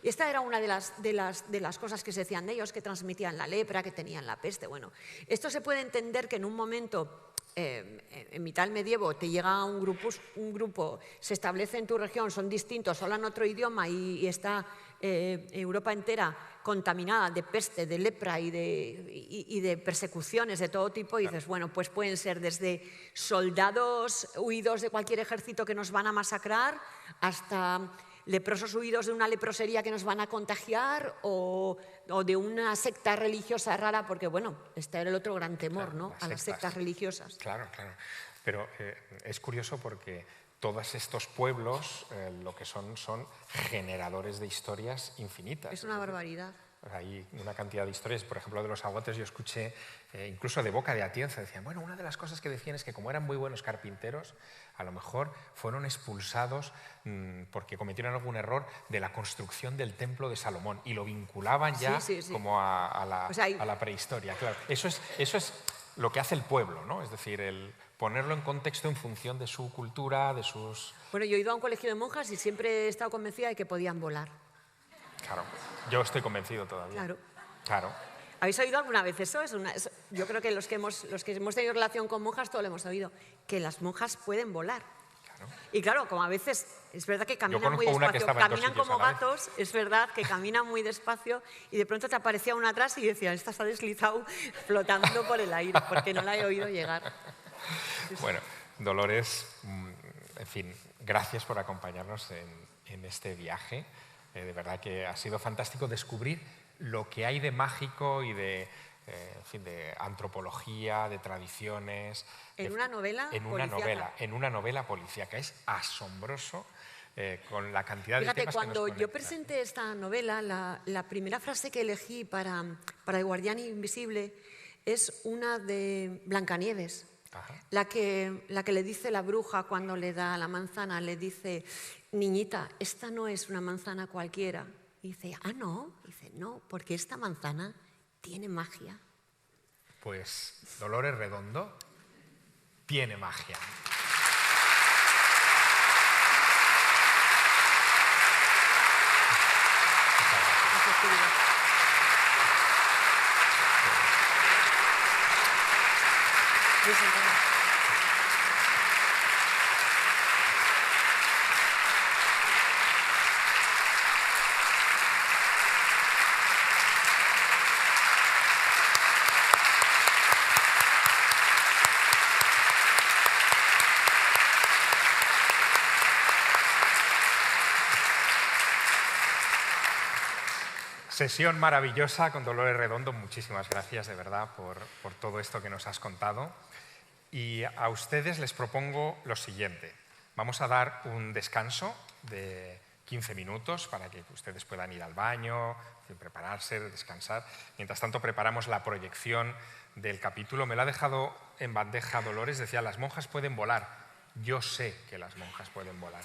Y esta era una de las cosas que se decían de ellos, que transmitían la lepra, que tenían la peste. Bueno, esto se puede entender que en un momento, en mitad del medievo, te llega un grupo, se establece en tu región, son distintos, hablan otro idioma y está Europa entera contaminada de peste, de lepra y de persecuciones de todo tipo, y dices, bueno, pues pueden ser desde soldados huidos de cualquier ejército que nos van a masacrar hasta leprosos huidos de una leprosería que nos van a contagiar o de una secta religiosa rara, porque, bueno, este era el otro gran temor, claro, ¿no? A las sectas religiosas. Claro, claro. Pero es curioso porque todos estos pueblos lo que son generadores de historias infinitas. Es una barbaridad. Hay una cantidad de historias, por ejemplo, de los agotes yo escuché, incluso de boca de Atienza, decían, bueno, una de las cosas que decían es que como eran muy buenos carpinteros, a lo mejor fueron expulsados porque cometieron algún error de la construcción del templo de Salomón y lo vinculaban ya como a la prehistoria. Claro, eso es lo que hace el pueblo, ¿no? Es decir, el ponerlo en contexto en función de su cultura, de sus... Bueno, yo he ido a un colegio de monjas y siempre he estado convencida de que podían volar. Claro, yo estoy convencido todavía. Claro. ¿Habéis oído alguna vez eso? Yo creo que los que hemos tenido relación con monjas todo lo hemos oído, que las monjas pueden volar. Claro. Y claro, como a veces es verdad que caminan muy despacio, caminan como gatos, es verdad que caminan muy despacio y de pronto te aparecía una atrás y decía, esta se ha deslizado flotando por el aire, porque no la he oído llegar. Bueno, Dolores, en fin, gracias por acompañarnos en este viaje. De verdad que ha sido fantástico descubrir lo que hay de mágico y de antropología, de tradiciones. En una novela policíaca. En una novela policíaca. Es asombroso con la cantidad de temas que nos cuando conectan. yo presenté esta novela, la primera frase que elegí para El Guardián Invisible es una de Blancanieves. La que le dice la bruja cuando le da la manzana, le dice, niñita, esta no es una manzana cualquiera. Y dice, ah, ¿no? Y dice, no, porque esta manzana tiene magia. Pues Dolores Redondo tiene magia. Sesión maravillosa con Dolores Redondo. Muchísimas gracias, de verdad, por todo esto que nos has contado. Y a ustedes les propongo lo siguiente. Vamos a dar un descanso de 15 minutos para que ustedes puedan ir al baño, prepararse, descansar. Mientras tanto, preparamos la proyección del capítulo. Me lo ha dejado en bandeja Dolores. Decía, las monjas pueden volar. Yo sé que las monjas pueden volar.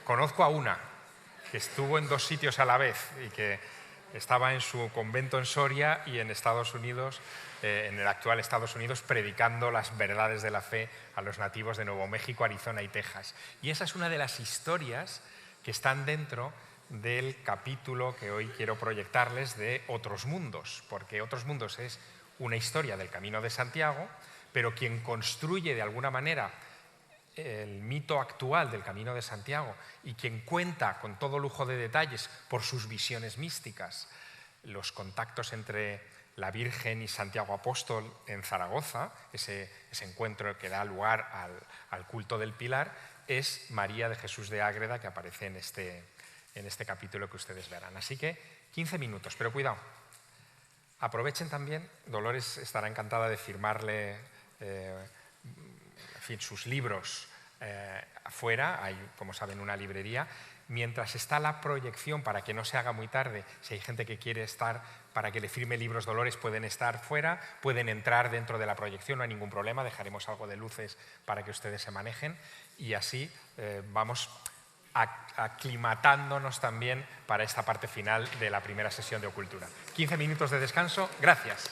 Conozco a una que estuvo en 2 sitios a la vez y que estaba en su convento en Soria y en Estados Unidos, en el actual Estados Unidos, predicando las verdades de la fe a los nativos de Nuevo México, Arizona y Texas. Y esa es una de las historias que están dentro del capítulo que hoy quiero proyectarles de Otros Mundos, porque Otros Mundos es una historia del Camino de Santiago, pero quien construye de alguna manera el mito actual del Camino de Santiago y quien cuenta con todo lujo de detalles por sus visiones místicas los contactos entre la Virgen y Santiago Apóstol en Zaragoza, ese encuentro que da lugar al culto del Pilar, es María de Jesús de Ágreda, que aparece en este capítulo que ustedes verán. Así que 15 minutos, pero cuidado, Aprovechen también, Dolores estará encantada de firmarle en fin, sus libros afuera, hay, como saben, una librería. Mientras está la proyección, para que no se haga muy tarde, si hay gente que quiere estar para que le firme libros Dolores, pueden estar fuera, pueden entrar dentro de la proyección, no hay ningún problema, dejaremos algo de luces para que ustedes se manejen y así vamos aclimatándonos también para esta parte final de la primera sesión de Ocultura. 15 minutos de descanso, gracias.